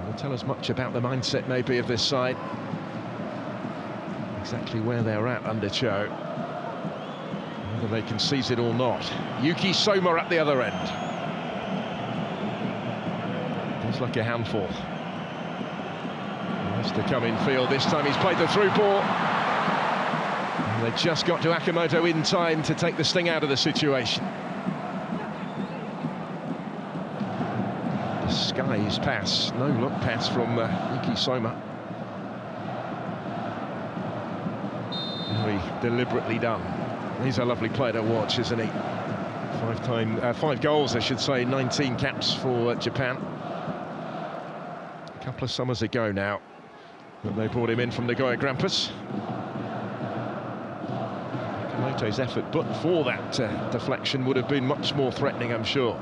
It'll tell us much about the mindset, maybe, of this side. Exactly where they're at under Cho. Whether they can seize it or not. Yuki Soma at the other end. Looks like a handful. He has to come in field. This time he's played the through ball. And they just got to Akamoto in time to take the sting out of the situation. The skies pass. No look pass from Yuki Soma. Very deliberately done. He's a lovely player to watch, isn't he? Five goals, I should say, 19 caps for Japan. A couple of summers ago now that they brought him in from Nagoya Grampus. Kamoto's effort, but for that deflection, would have been much more threatening, I'm sure.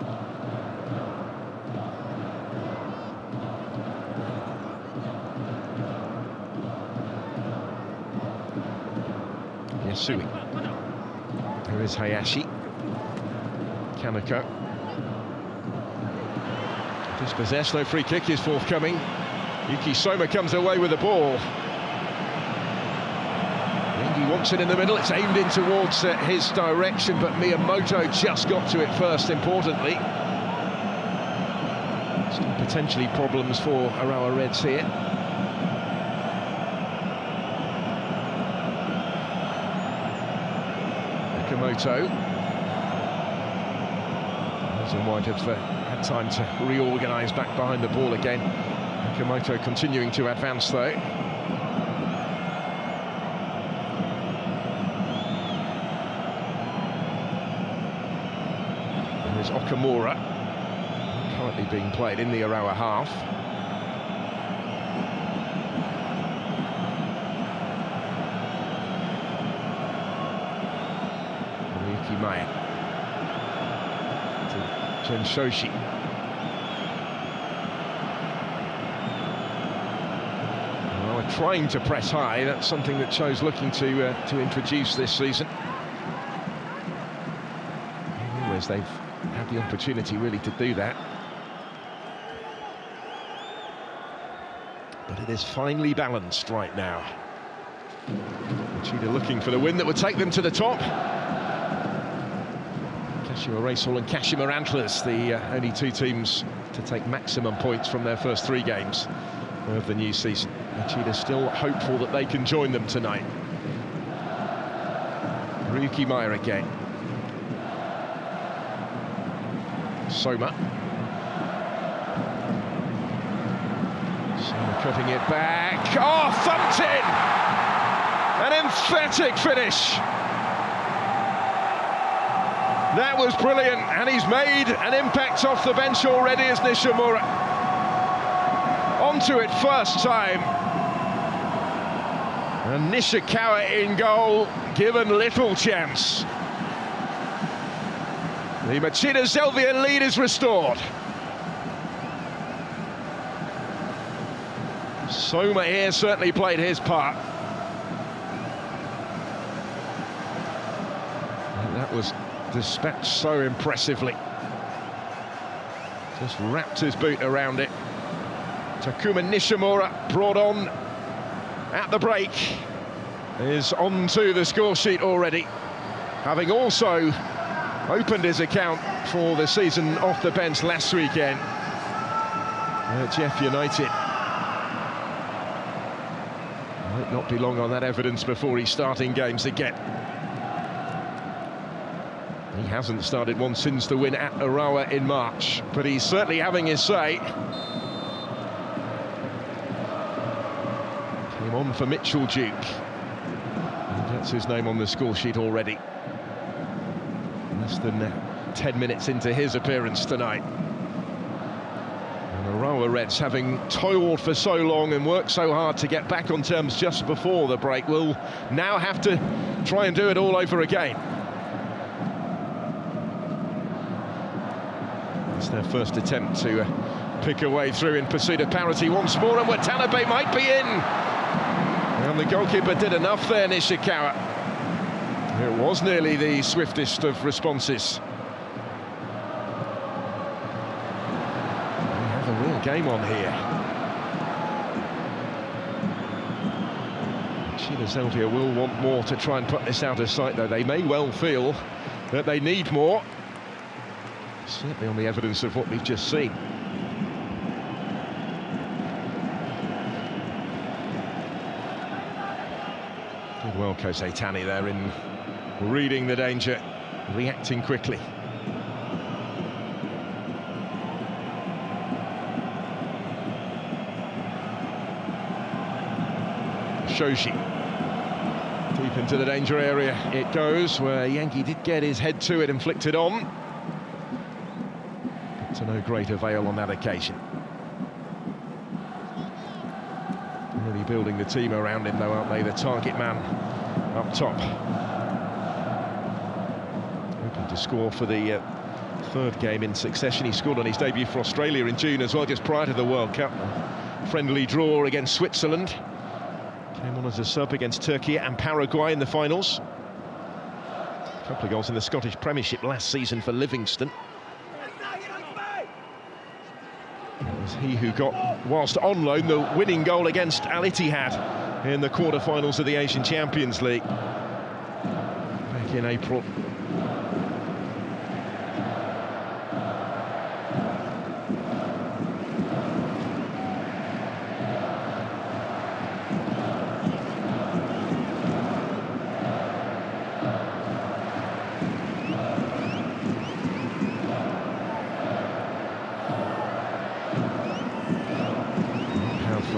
Yasui. Here is Hayashi. Kaneko. Dispossessed, no free kick is forthcoming. Yuki Soma comes away with the ball. He wants it in the middle, it's aimed in towards his direction, but Miyamoto just got to it first, importantly. Still potentially problems for Urawa Reds here. Akamoto. Might have had time to reorganise back behind the ball again. Akamoto continuing to advance though. There's Okamura, currently being played in the Urawa half. Ryuki Maya. Shoshi. Well, we're trying to press high. That's something that Cho's looking to introduce this season. Always they've had the opportunity really to do that. But it is finely balanced right now. Machida looking for the win that would take them to the top. Kashima Racehall and Kashima Antlers, the only two teams to take maximum points from their first 3 games of the new season. Machida still hopeful that they can join them tonight. Ryuki Maya again. Soma. Soma cutting it back. Oh, thumped in! An emphatic finish. That was brilliant, and he's made an impact off the bench already as Nishimura. Onto it first time. And Nishikawa in goal, given little chance. The Machida Zelvia lead is restored. Soma here certainly played his part. And that was dispatched so impressively. Just wrapped his boot around it. Takuma Nishimura, brought on at the break, is onto the score sheet already, having also opened his account for the season off the bench last weekend at Jeff United. Might not be long on that evidence before he's starting games again. He hasn't started one since the win at Urawa in March, but he's certainly having his say. Came on for Mitchell Duke. And that's his name on the score sheet already. Less than 10 minutes into his appearance tonight. And Urawa Reds, having toiled for so long and worked so hard to get back on terms just before the break, will now have to try and do it all over again. It's their first attempt to pick a way through in pursuit of parity once more, and Watanabe might be in. And the goalkeeper did enough there, Nishikawa. It was nearly the swiftest of responses. We have a real game on here. Machida Zelvia will want more to try and put this out of sight, though. They may well feel that they need more. Certainly on the evidence of what we've just seen. Did well, Kosetani there in reading the danger, reacting quickly. Shoji. Deep into the danger area it goes, where Yankee did get his head to it and flicked it on. To no great avail on that occasion. Really building the team around him, though, aren't they? The target man up top. Hoping to score for the third game in succession. He scored on his debut for Australia in June as well, just prior to the World Cup. A friendly draw against Switzerland. Came on as a sub against Turkey and Paraguay in the finals. A couple of goals in the Scottish Premiership last season for Livingston. It was he who got, whilst on loan, the winning goal against Al Ittihad in the quarter-finals of the Asian Champions League back in April.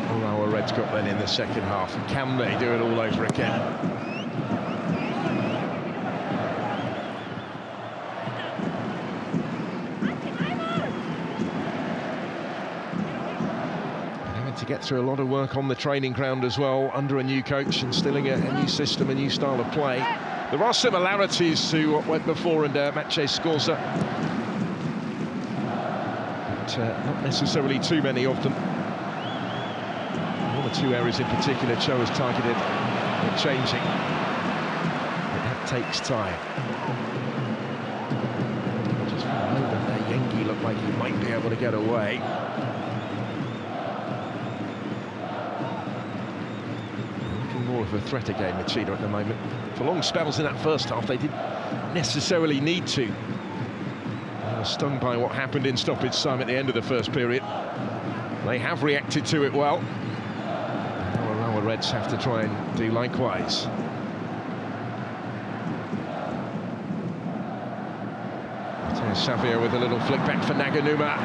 Urawa Reds got then in the second half. Can they do it all over again? Having to get through a lot of work on the training ground as well, under a new coach, instilling a new system, a new style of play. There are similarities to what went before under Maciej Skorza, but not necessarily too many of them. Two areas in particular Cho has targeted at changing, but that takes time. Just for a moment there, Yengi looked like he might be able to get away. Looking more of a threat again, Machida, at the moment. For long spells in that first half, they didn't necessarily need to. They were stung by what happened in stoppage time at the end of the first period. They have reacted to it well. The Reds have to try and do likewise. Savio with a little flick back for Naganuma.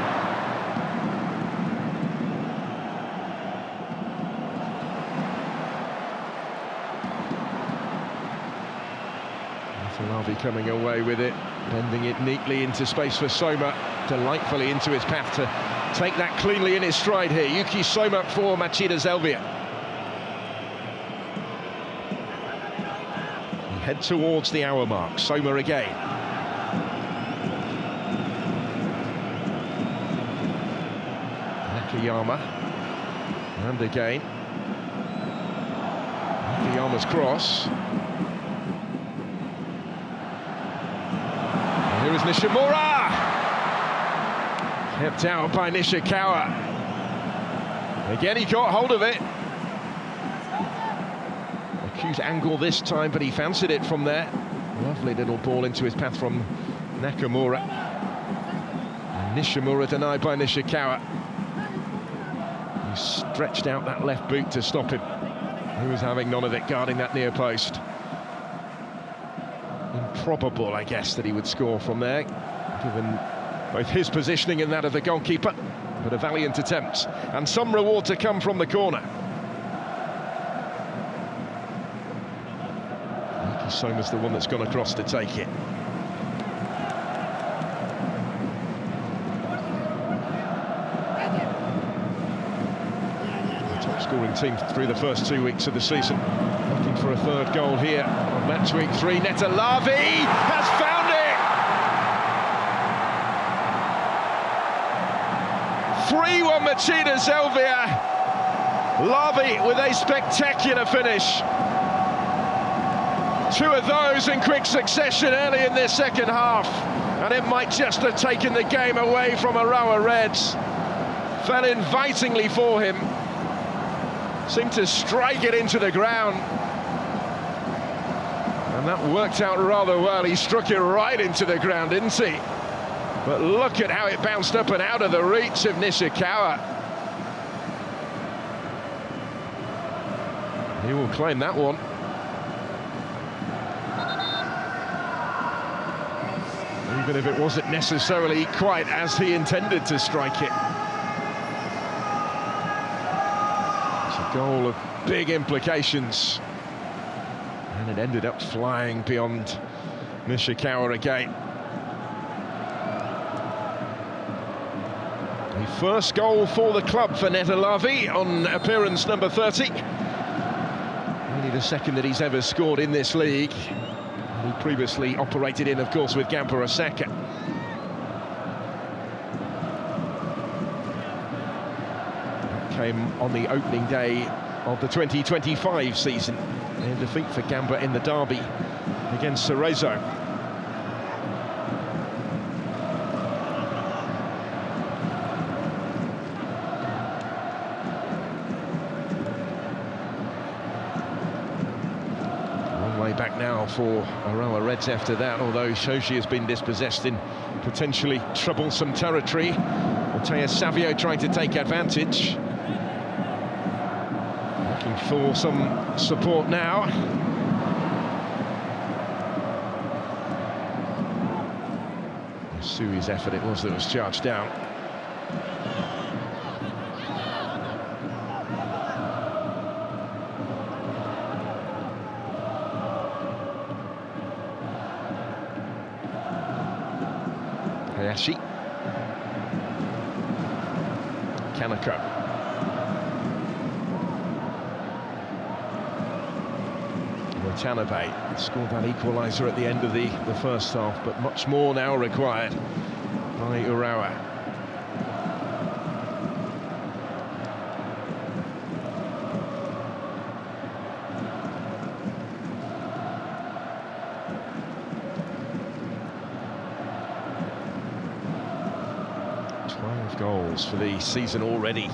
Falavi coming away with it, bending it neatly into space for Soma, delightfully into his path to take that cleanly in his stride here. Yuki Soma for Machida Zelvia. Head towards the hour mark. Soma again. Nakayama. And again. Nakayama's cross. And here is Nishimura! Kept out by Nishikawa. Again, he got hold of it. Acute angle this time, but he fancied it from there. Lovely little ball into his path from Nakamura. And Nishimura denied by Nishikawa. He stretched out that left boot to stop him. He was having none of it, guarding that near post. Improbable, I guess, that he would score from there, given both his positioning and that of the goalkeeper. But a valiant attempt, and some reward to come from the corner. Soma's the one that's gone across to take it. scoring team through the first 2 weeks of the season. Looking for a third goal here on match week 3. Netalavi has found it! 3-1 Machida Zelvia. Lavi with a spectacular finish. 2 of those in quick succession early in this second half, and it might just have taken the game away from Urawa Reds. Fell invitingly for him, seemed to strike it into the ground, and that worked out rather well. He struck it right into the ground, didn't he? But look at how it bounced up and out of the reach of Nishikawa. He will claim that one. Even if it wasn't necessarily quite as he intended to strike it. It's a goal of big implications. And it ended up flying beyond Nishikawa again. The first goal for the club for Netalavi on appearance number 30. Only the second that he's ever scored in this league. He previously operated in, of course, with Gamper Osaka. That came on the opening day of the 2025 season. A defeat for Gamba in the derby against Cerezo. Back now for Urawa Reds after that, although Shoshi has been dispossessed in potentially troublesome territory. J.League Savio trying to take advantage. Looking for some support now. Sui's effort it was that was charged down. Hayashi. Kaneko. Watanabe scored that equaliser at the end of the first half, but much more now required by Urawa. Goals for the season already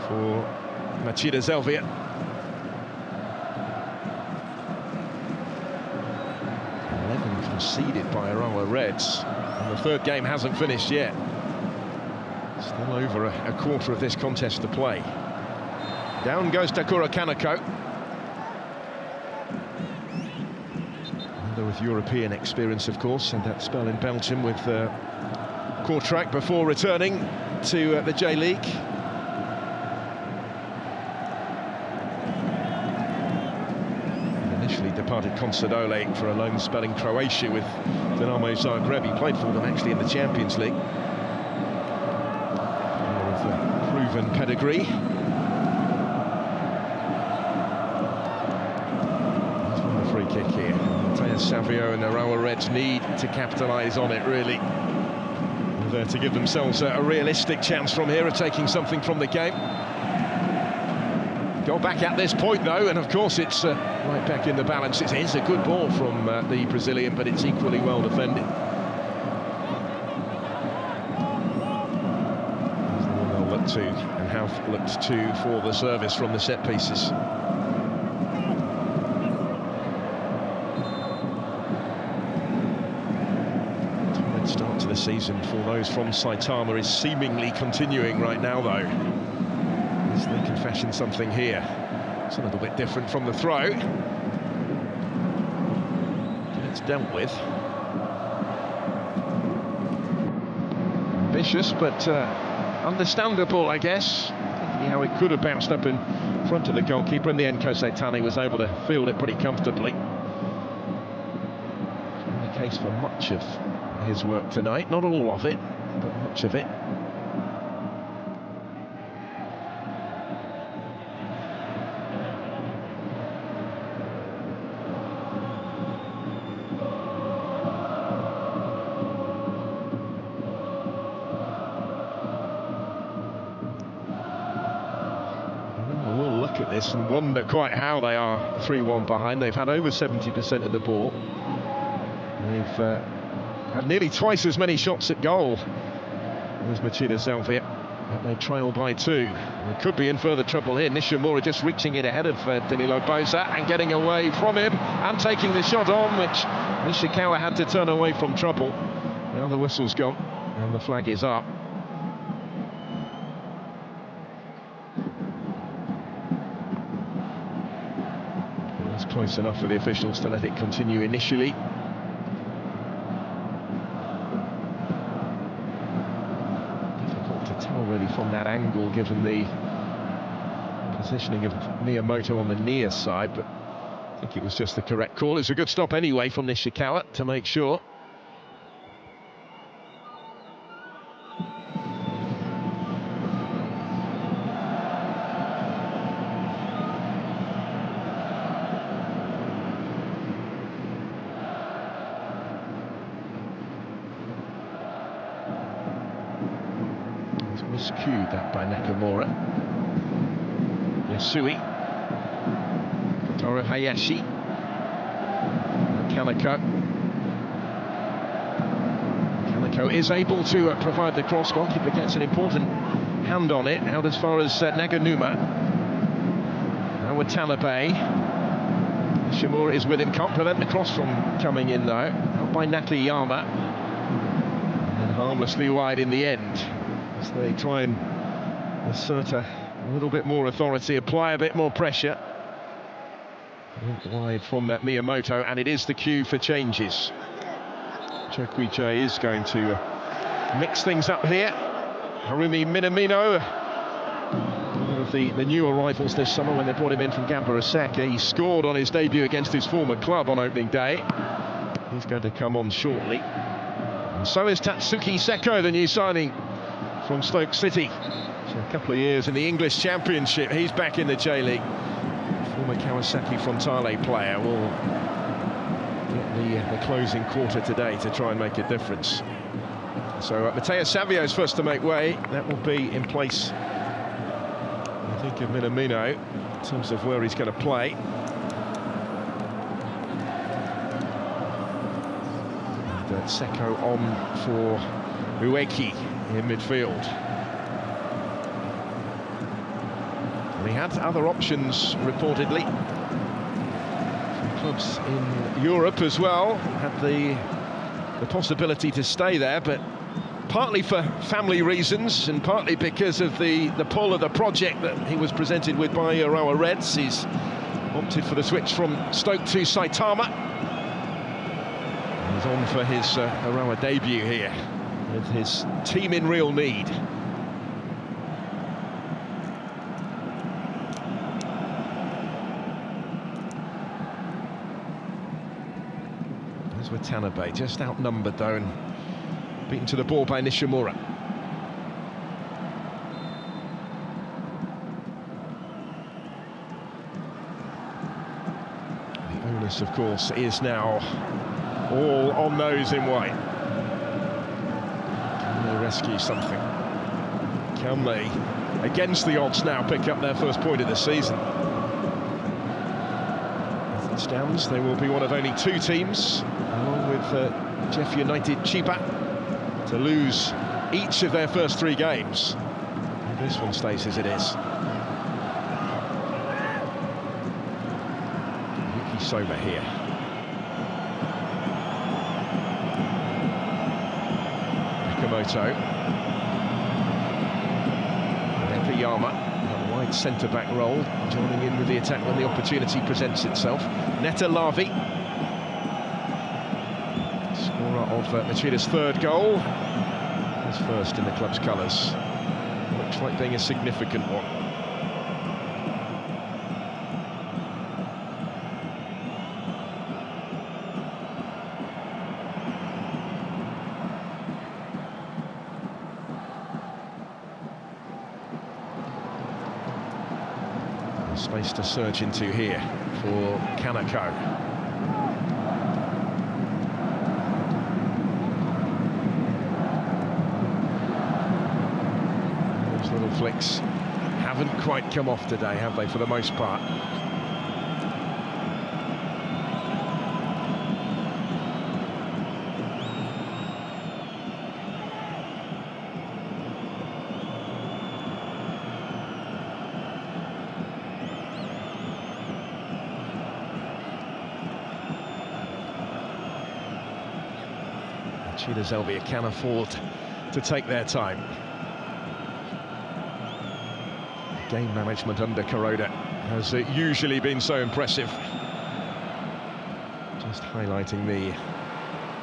for Machida Zelvia. 11 conceded by Urawa Reds, and the third game hasn't finished yet. Still over a quarter of this contest to play. Down goes Takura Kaneko. Another with European experience, of course, and that spell in Belgium with Kortrijk before returning to the J.League. Initially departed Consadole for a loan spell in Croatia with Dinamo Zagreb. He played for them actually in the Champions League. With a proven pedigree. There's one free kick here. J.League Savio and Urawa Reds need to capitalise on it, really. There to give themselves a realistic chance from here of taking something from the game. Go back at this point though, and of course it's right back in the balance. It is a good ball from the Brazilian, but it's equally well defended. They'll look to, and have looked to, for the service from the set pieces. Start to the season for those from Saitama is seemingly continuing right now, though. Is they can fashion something here? It's a little bit different from the throw. It's dealt with. Vicious, but understandable, I guess. Thinking how it could have bounced up in front of the goalkeeper. In the end, Kosei Tani was able to field it pretty comfortably. The case for much of his work tonight, not all of it, but much of it. at this and wonder quite how they are 3-1 behind. They've had over 70% of the ball. They've had nearly twice as many shots at goal as Machida Zelvia, but they trail by 2. They could be in further trouble here. Nishimura just reaching it ahead of Danilo Boza and getting away from him and taking the shot on, which Nishikawa had to turn away from trouble. Now the whistle's gone and the flag is up. It was close enough for the officials to let it continue initially. Really from that angle, given the positioning of Miyamoto on the near side, but I think it was just the correct call. It's a good stop anyway from Nishikawa to make sure. Miscued that by Nakamura. Yasui. Toru Hayashi. Kaneko. Kaneko is able to provide the cross. Goalkeeper gets an important hand on it. Out as far as Naganuma. Now with Tanabe. Shimura is with him. Can't prevent the cross from coming in though. Out by Nakayama. And harmlessly wide in the end, as they try and assert a little bit more authority, apply a bit more pressure. Wide from that Miyamoto, and it is the cue for changes. Chokwuche is going to mix things up here. Harumi Minamino, one of the new arrivals this summer when they brought him in from Gamba Osaka. He scored on his debut against his former club on opening day. He's going to come on shortly. And so is Tatsuki Seko, the new signing from Stoke City. So a couple of years in the English Championship, he's back in the J.League. Former Kawasaki Frontale player will get the closing quarter today to try and make a difference. So Matteo Savio is first to make way. That will be in place, I think, of Minamino in terms of where he's going to play. And Seko on for Ueki in midfield. And he had other options reportedly from clubs in Europe as well. Had the possibility to stay there, but partly for family reasons and partly because of the pull of the project that he was presented with by Urawa Reds. He's opted for the switch from Stoke to Saitama. He's on for his Urawa debut here with his team in real need. As with Tanabe, just outnumbered though, and beaten to the ball by Nishimura. The onus, of course, is now all on those in white. Can they rescue something? Can they, against the odds now, pick up their first point of the season? As it stands, they will be one of only 2 teams, along with Jeff United Chiba, to lose each of their first 3 games. And this one stays as it is. Yuki Soma here. Nakamoto. Nakayama, a wide centre-back role, joining in with the attack when the opportunity presents itself. Neta Lavi, scorer of Machida's 3rd goal. His first in the club's colours. Looks like being a significant one. Space to surge into here for Kaneko. Those little flicks haven't quite come off today, have they, for the most part? Machida Zelvia can afford to take their time. Game management under Kuroda has usually been so impressive. Just highlighting the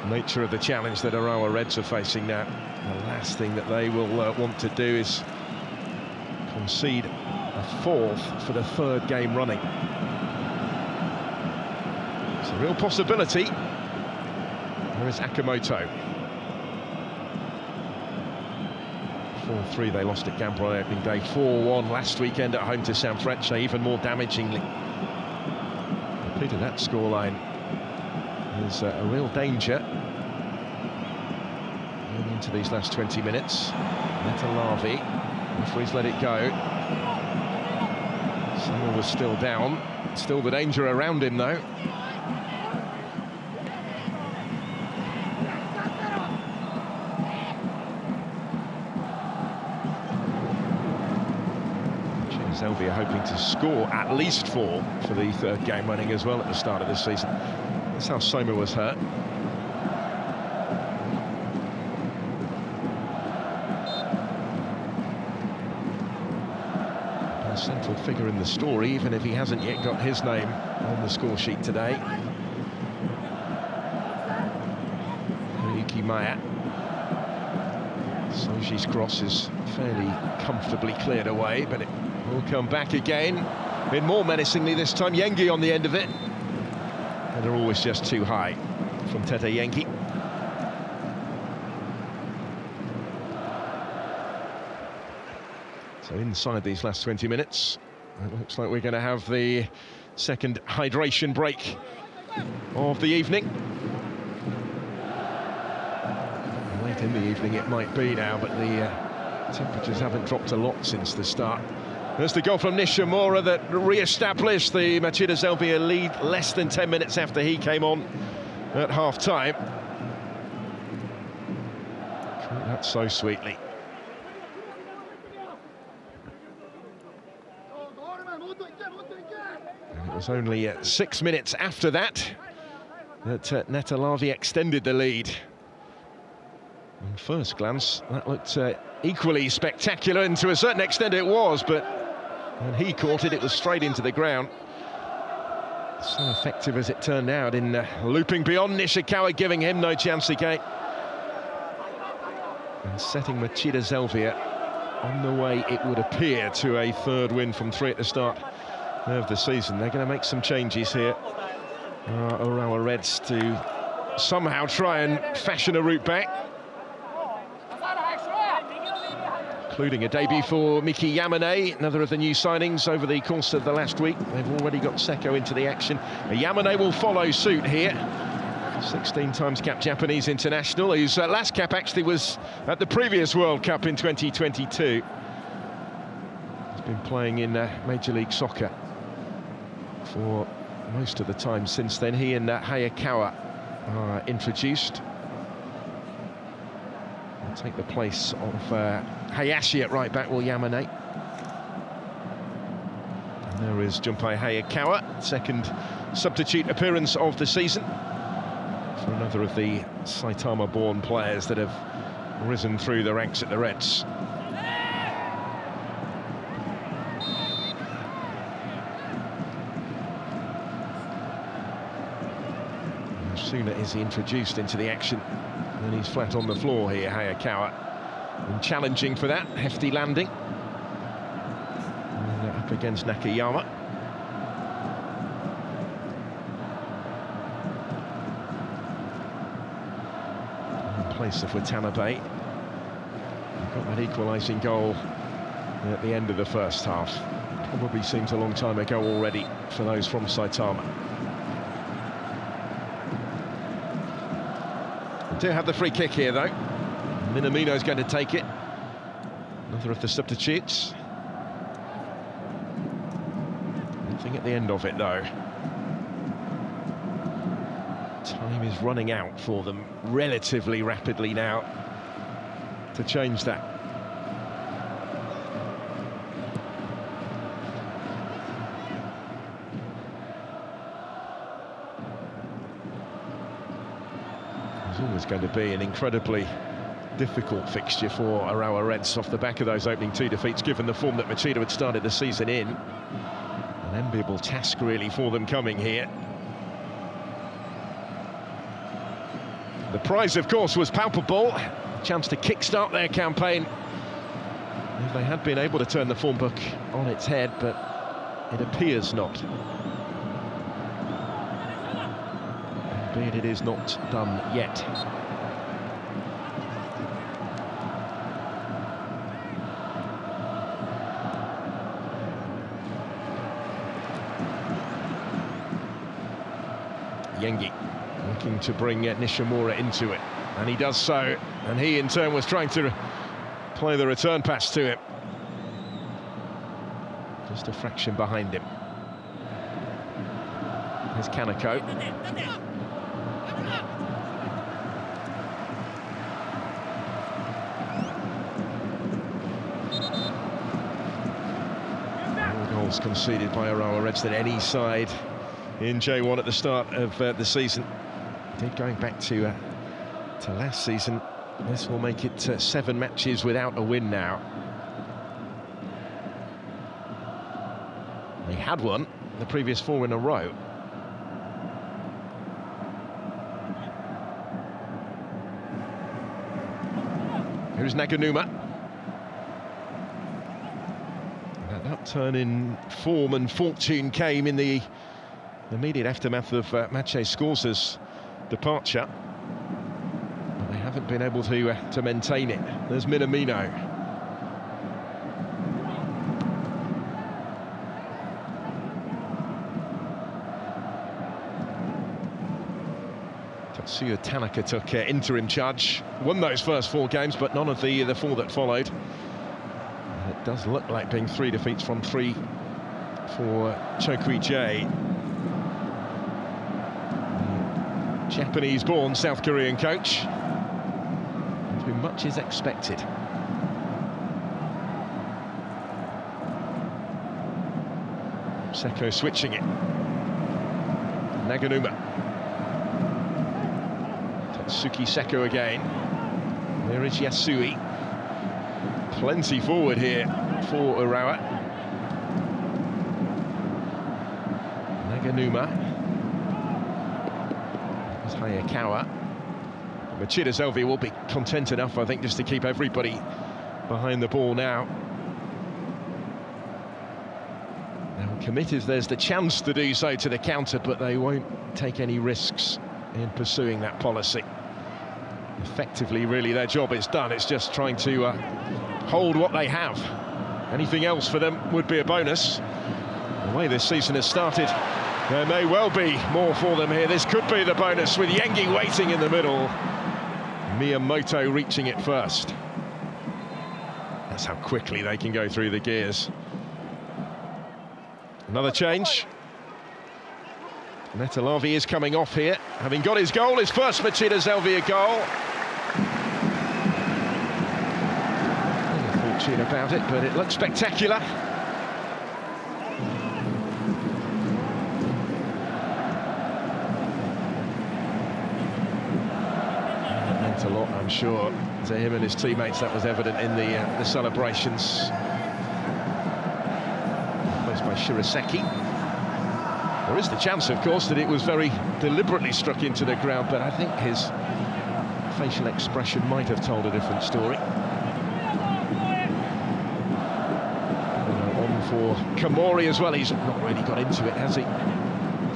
nature of the challenge that Urawa Reds are facing now. The last thing that they will want to do is concede a fourth for the third game running. It's a real possibility. There is Akamoto. 4-3 they lost at Gambra on opening day, 4-1 last weekend at home to Sanfrecce, even more damagingly. Repeated that scoreline is a real danger going into these last 20 minutes. Netalavi, referee's let it go. Summer was still down, still the danger around him though. Zelvia hoping to score at least 4 for the third game running as well at the start of this season. That's how Soma was hurt. A central figure in the story, even if he hasn't yet got his name on the score sheet today. Ryuki Maya. Soji's cross is fairly comfortably cleared away, but it will come back again, a bit more menacingly this time. Yengi on the end of it, and they're always just too high from Tete Yengi. So inside these last 20 minutes, it looks like we're going to have the second hydration break of the evening. Late in the evening it might be now, but the temperatures haven't dropped a lot since the start. There's the goal from Nishimura that re-established the Machida Zelvia lead less than 10 minutes after he came on at half-time. That so sweetly. And it was only 6 minutes after that that Netalavi extended the lead. On first glance, that looked equally spectacular, and to a certain extent it was, but when he caught it, it was straight into the ground. So effective as it turned out in looping beyond Nishikawa, giving him no chance again. And setting Machida Zelvia on the way, it would appear, to a third win from 3 at the start of the season. They're going to make some changes here. Urawa Reds to somehow try and fashion a route back. Including a debut for Miki Yamane, another of the new signings over the course of the last week. They've already got Seko into the action. Yamane will follow suit here. 16 times capped Japanese international, whose last cap actually was at the previous World Cup in 2022. He's been playing in Major League Soccer for most of the time since then. He and Hayakawa are introduced. Will take the place of Hayashi at right back, will Yamane. And there is Junpei Hayakawa, second substitute appearance of the season for another of the Saitama-born players that have risen through the ranks at the Reds. No sooner is he introduced into the action than he's flat on the floor here, Hayakawa. And challenging for that hefty landing. And up against Nakayama. In place of Watanabe. We've got that equalising goal at the end of the first half. Probably seems a long time ago already for those from Saitama. We do have the free kick here though. Minamino's going to take it. Another of the substitutes. Nothing at the end of it, though. Time is running out for them relatively rapidly now to change that. It's always going to be an incredibly difficult fixture for Urawa Reds off the back of those opening 2 defeats, given the form that Machida had started the season in. An enviable task, really, for them coming here. The prize, of course, was palpable. A chance to kickstart their campaign. If they had been able to turn the form book on its head, but it appears not. Albeit it is not done yet. Yengi looking to bring Nishimura into it, and he does so, and he in turn was trying to play the return pass to him. Just a fraction behind him. Here's Kaneko. More goals conceded by Urawa Reds than any side in J1 at the start of the season. Indeed, going back to last season, this will make it 7 matches without a win now. They had won the previous 4 in a row. Here's Naganuma. That upturn in form and fortune came in the immediate aftermath of Maciej Skorza's departure, but they haven't been able to maintain it. There's Minamino. Tatsuya Tanaka took interim charge, won those first 4 games, but none of the 4 that followed. And it does look like being 3 defeats from 3 for Chokui J. Japanese-born South Korean coach. Too much is expected. Seko switching it. Naganuma. Tatsuki Seko again. There is Yasui. Plenty forward here for Urawa. Naganuma. Hayakawa. Machida Zelvia will be content enough, I think, just to keep everybody behind the ball now. Now committed, there's the chance to do so to the counter, but they won't take any risks in pursuing that policy. Effectively, really, their job is done. It's just trying to hold what they have. Anything else for them would be a bonus. The way this season has started, there may well be more for them here. This could be the bonus, with Yengi waiting in the middle. Miyamoto reaching it first. That's how quickly they can go through the gears. Another change. Metalavi is coming off here, having got his goal, his first Machida Zelvia goal. Unfortunate about it, but it looks spectacular. A lot, I'm sure, to him and his teammates. That was evident in the celebrations. Placed by Shiraseki. There is the chance, of course, that it was very deliberately struck into the ground, but I think his facial expression might have told a different story. On for Kamori as well. He's not really got into it, has he?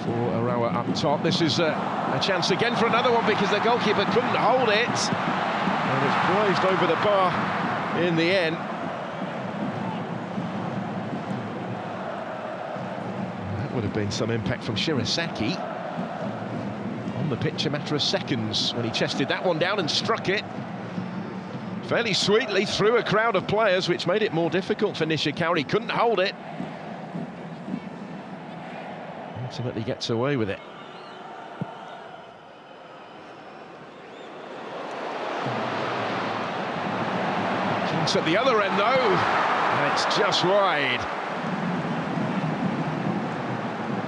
For Urawa up top. This is a chance again for another one, because the goalkeeper couldn't hold it, and it's braved over the bar in the end. That would have been some impact from Shiraseki on the pitch a matter of seconds when he chested that one down and struck it fairly sweetly through a crowd of players, which made it more difficult for Nishikawa. He couldn't hold it. ultimately gets away with it. Chance at the other end, though, and it's just wide.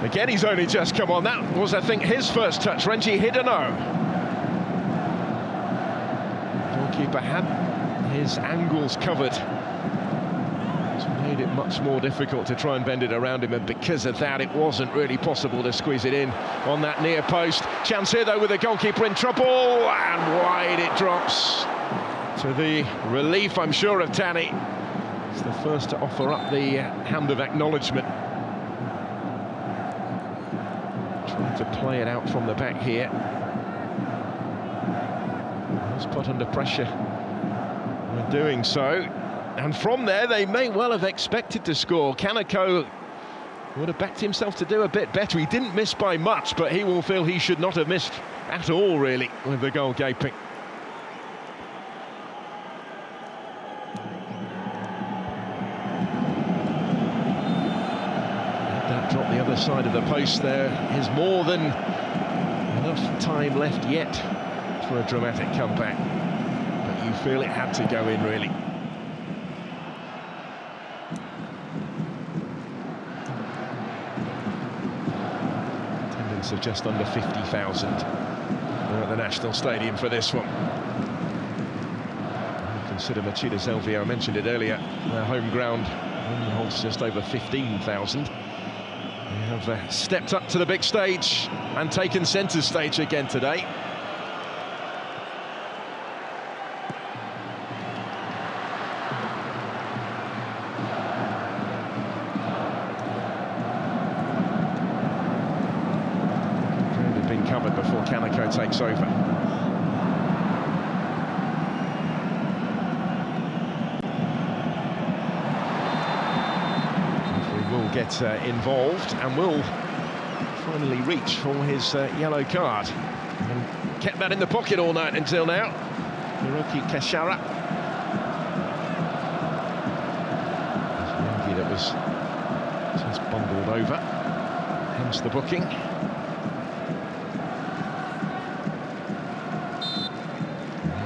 Again, he's only just come on. That was, I think, his first touch. Renji Hideno. Goalkeeper had his angles covered. It's made it much more difficult to try and bend it around him, and because of that, it wasn't really possible to squeeze it in on that near post. Chance here, though, with the goalkeeper in trouble, and wide it drops. To the relief, I'm sure, of Tani. He's the first to offer up the hand of acknowledgement. Trying to play it out from the back here. Was put under pressure when doing so. And from there, they may well have expected to score. Kaneko would have backed himself to do a bit better. He didn't miss by much, but he will feel he should not have missed at all, really, with the goal gaping. Drop the other side of the post there. Is more than enough time left yet for a dramatic comeback, but you feel it had to go in, really. Attendance of just under 50,000 at the National Stadium for this one. Consider Machida Zelvia, I mentioned it earlier, their home ground only holds just over 15,000. They have stepped up to the big stage and taken centre stage again today. Ground had been covered before Kaneko takes over. Get involved and will finally reach for his yellow card, and kept that in the pocket all night until now. Hiroki Kashara, that was just bundled over, hence the booking.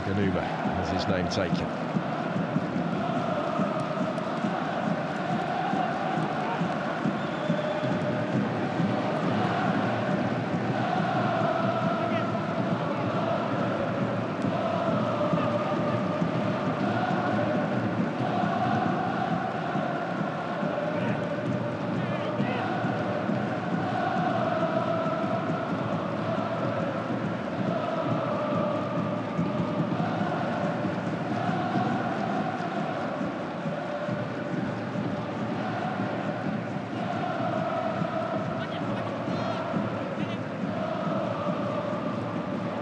Ganuba has his name taken.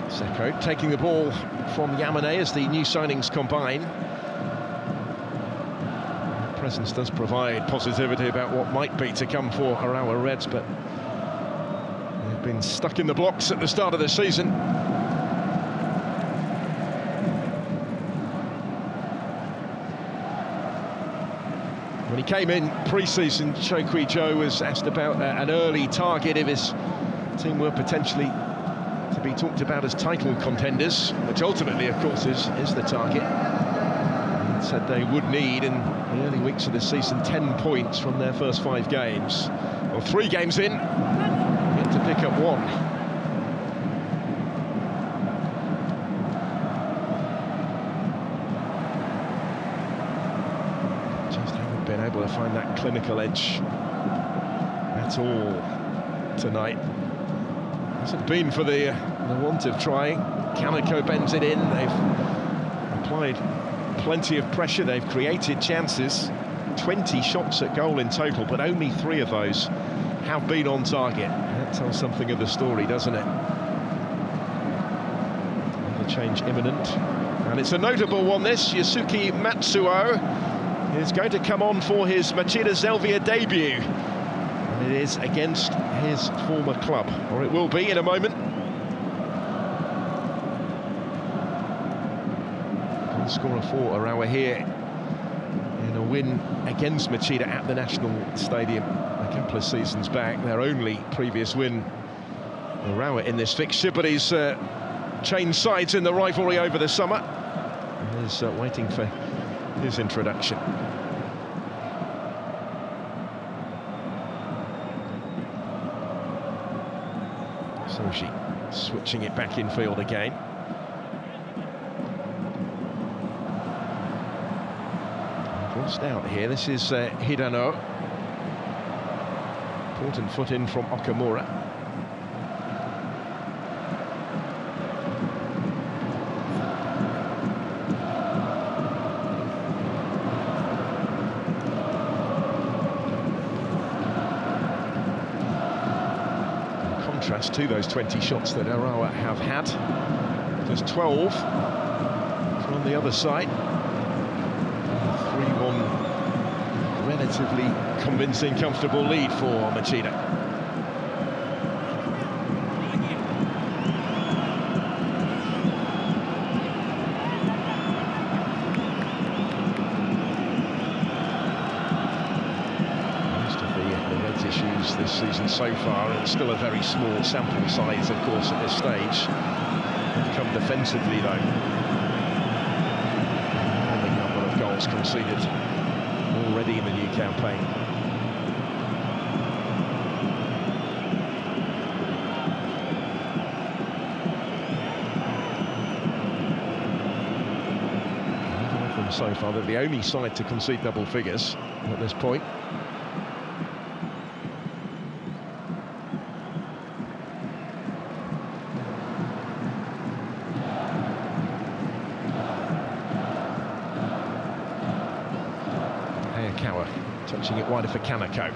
Seko taking the ball from Yamane as the new signings combine. Presence does provide positivity about what might be to come for Urawa Reds, but they've been stuck in the blocks at the start of the season. When he came in pre-season, Chokwi Joe was asked about an early target if his team were potentially to be talked about as title contenders, which ultimately, of course, is the target. He said they would need, in the early weeks of the season, 10 points from their first 5 games. Well, 3 games in, yet to pick up 1. Just haven't been able to find that clinical edge at all tonight. Hasn't been for the want of trying. Kaneko bends it in. They've applied plenty of pressure. They've created chances. 20 shots at goal in total, but only 3 of those have been on target. That tells something of the story, doesn't it? Another change imminent. And it's a notable one, this. Yasuki Matsuo is going to come on for his Machida Zelvia debut. And it is against his former club, or it will be in a moment. Goal scorer for Urawa here in a win against Machida at the National Stadium a couple of seasons back, their only previous win. Urawa in this fixture, but he's changed sides in the rivalry over the summer. And is waiting for his introduction. Soshi switching it back in field again. Lost out here. This is Hidano. Important foot in from Okamura. In contrast to those 20 shots that Urawa have had, there's 12 from the other side. 3-1, relatively convincing, comfortable lead for Machida. Most of the Reds' issues this season so far, and still a very small sample size, of course, at this stage, have come defensively, though. Conceded already in the new campaign. Neither of them so far. They're the only side to concede double figures at this point. Touching it wider for Kaneko.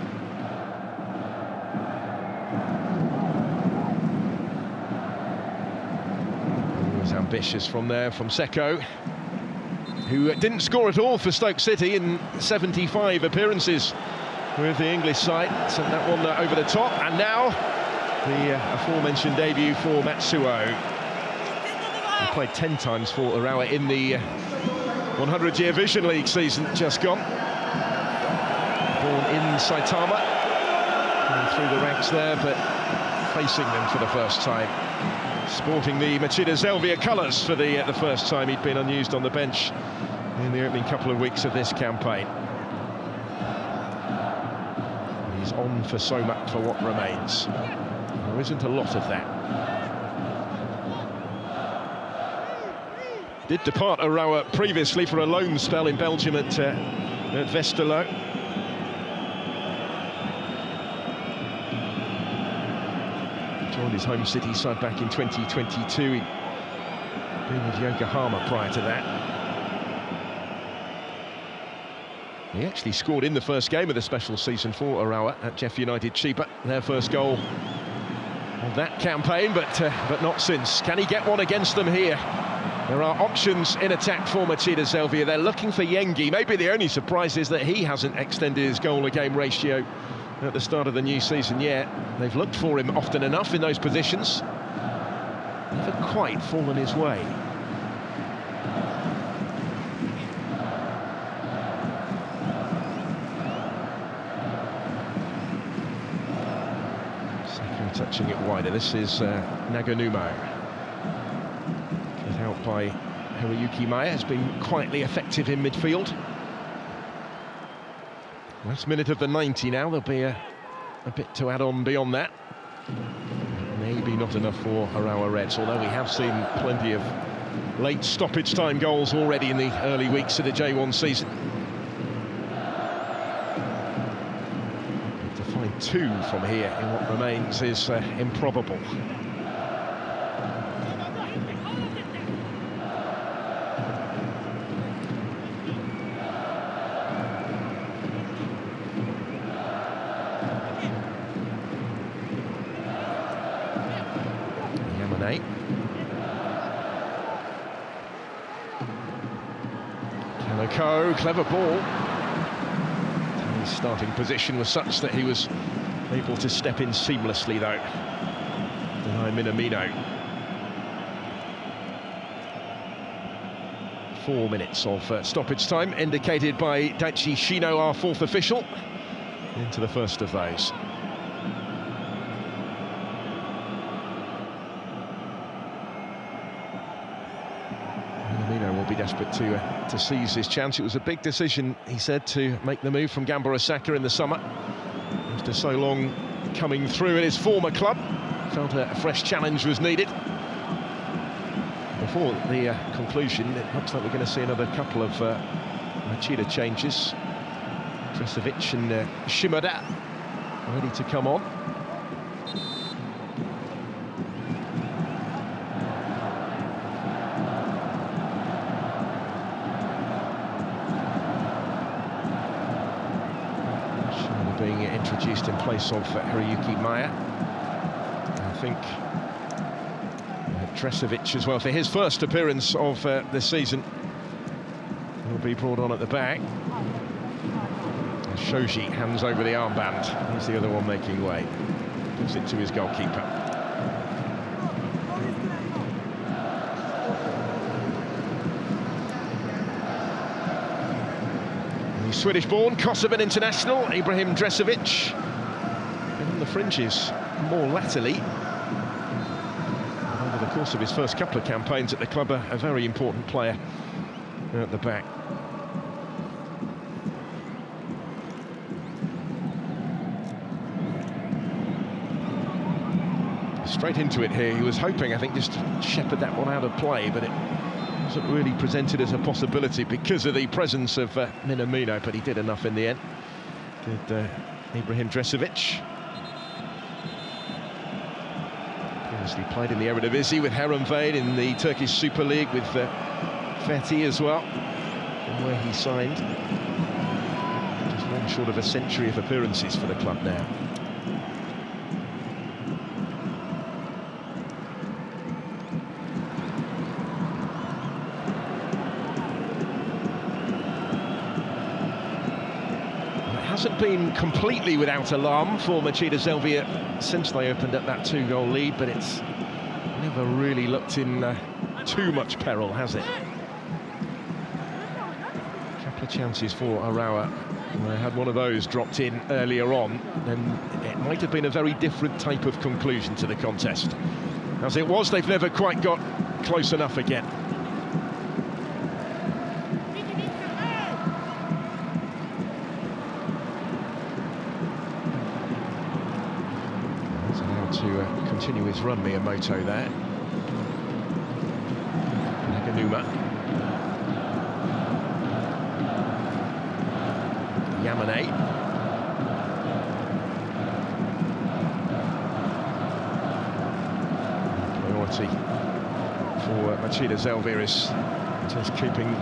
He was ambitious from there, from Seko, who didn't score at all for Stoke City in 75 appearances with the English side. Sent that one over the top, and now the aforementioned debut for Matsuo. He played 10 times for Urawa in the 100-year Vision League season just gone. Born in Saitama, coming through the ranks there, but facing them for the first time. Sporting the Machida Zelvia colours for the first time. He'd been unused on the bench in the opening couple of weeks of this campaign. He's on for so much for what remains. There isn't a lot of that. Did depart Urawa previously for a loan spell in Belgium at Westerlo. Joined his home city side back in 2022. He'd been with Yokohama prior to that. He actually scored in the first game of the special season for Urawa at Jeff United Chiba. Their first goal of that campaign, but not since. Can he get one against them here? There are options in attack for Machida Zelvia. They're looking for Yengi. Maybe the only surprise is that he hasn't extended his goal-a-game ratio at the start of the new season yet. They've looked for him often enough in those positions. Never quite fallen his way. Seko touching it wider. This is Naganumo. Cut out by Hiroyuki Maya. Has been quietly effective in midfield. Last minute of the 90 now. There'll be a bit to add on beyond that. Maybe not enough for Urawa Reds, although we have seen plenty of late stoppage time goals already in the early weeks of the J1 season. To find two from here in what remains is improbable. Kaneko, clever ball. His starting position was such that he was able to step in seamlessly, though. Deny Minamino. 4 minutes of stoppage time, indicated by Daichi Shino, our fourth official. into the first of those. Minamino will be desperate to seize his chance. It was a big decision, he said, to make the move from Gamba Osaka in the summer. After so long coming through at his former club, felt a fresh challenge was needed. Before the conclusion, it looks like we're going to see another couple of Machida changes. Dresevic and Shimada ready to come on. Shimada being introduced in place of Hiroyuki Maya. I think Dresevic as well, for his first appearance of the season, will be brought on at the back. Shoji hands over the armband. He's the other one making way. Gives it to his goalkeeper. The Swedish-born Kosovan international Ibrahim Dresevic, been on the fringes more latterly. Over the course of his first couple of campaigns at the club, a very important player at the back. Straight into it here. He was hoping, I think, just to shepherd that one out of play, but it wasn't really presented as a possibility because of the presence of Minamino, but he did enough in the end. Did Ibrahim Dresevic. Previously played in the Eredivisie with Heerenveen, in the Turkish Super League with Fethi as well, from where he signed. Just one short of a century of appearances for the club now. Hasn't been completely without alarm for Machida Zelvia since they opened up that 2-goal lead, but it's never really looked in too much peril, has it? A couple of chances for Urawa. They had one of those dropped in earlier on, then it might have been a very different type of conclusion to the contest. As it was, they've never quite got close enough again. To continue his run, Miyamoto there. Naganuma. Yamane. Priority for Machida Zelvia is just keeping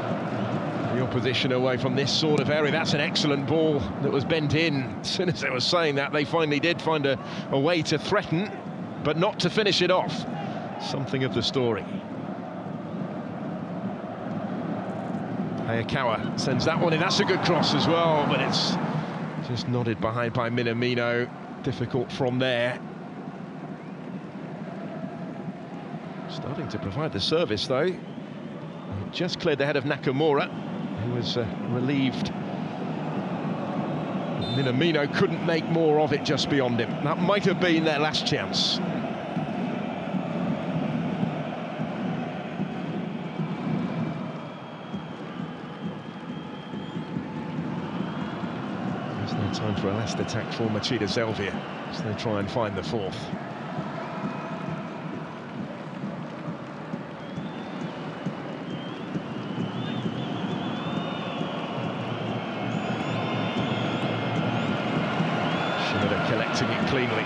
the opposition away from this sort of area. That's an excellent ball that was bent in. As soon as they were saying that, they finally did find a way to threaten, but not to finish it off. Something of the story. Hayakawa sends that one in. That's a good cross as well, but it's just nodded behind by Minamino. Difficult from there. Starting to provide the service, though. Just cleared the head of Nakamura, who was relieved. Minamino couldn't make more of it just beyond him. That might have been their last chance. There's no time for a last attack for Machida Zelvia as they try and find the fourth. Collecting it cleanly,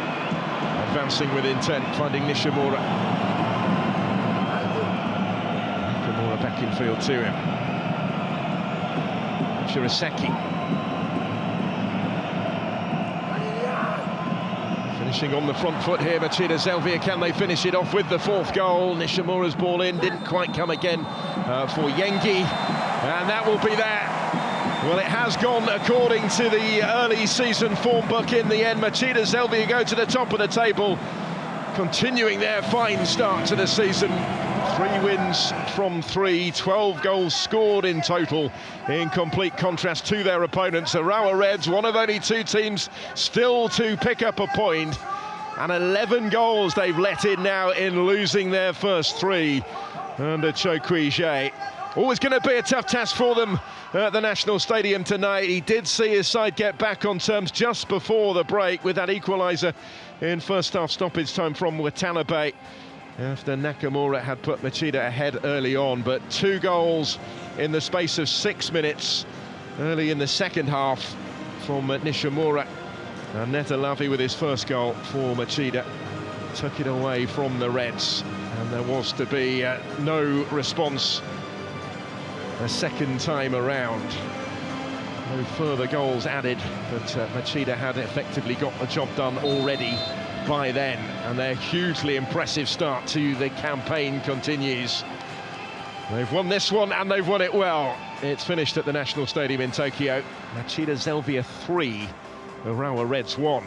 advancing with intent, finding Nishimura. Nakamura back in field to him. Shiraseki. Finishing on the front foot here, Machida Zelvia. Can they finish it off with the fourth goal? Nishimura's ball in, didn't quite come again for Yengi, and that will be that. Well, it has gone according to the early season form book in the end. Machida Zelvia go to the top of the table, continuing their fine start to the season. 3 wins from 3, 12 goals scored in total, in complete contrast to their opponents. Urawa Reds, one of only 2 teams still to pick up a point, and 11 goals they've let in now in losing their first 3 under J.League. Always going to be a tough task for them at the National Stadium tonight. He did see his side get back on terms just before the break with that equaliser in first half stoppage time from Watanabe, after Nakamura had put Machida ahead early on. But 2 goals in the space of 6 minutes early in the second half from Nishimura. And Netalavi with his first goal for Machida took it away from the Reds, and there was to be no response a second time around. No further goals added, but Machida had effectively got the job done already by then, and their hugely impressive start to the campaign continues. They've won this one, and they've won it well. It's finished at the National Stadium in Tokyo. Machida Zelvia 3, Urawa Reds 1.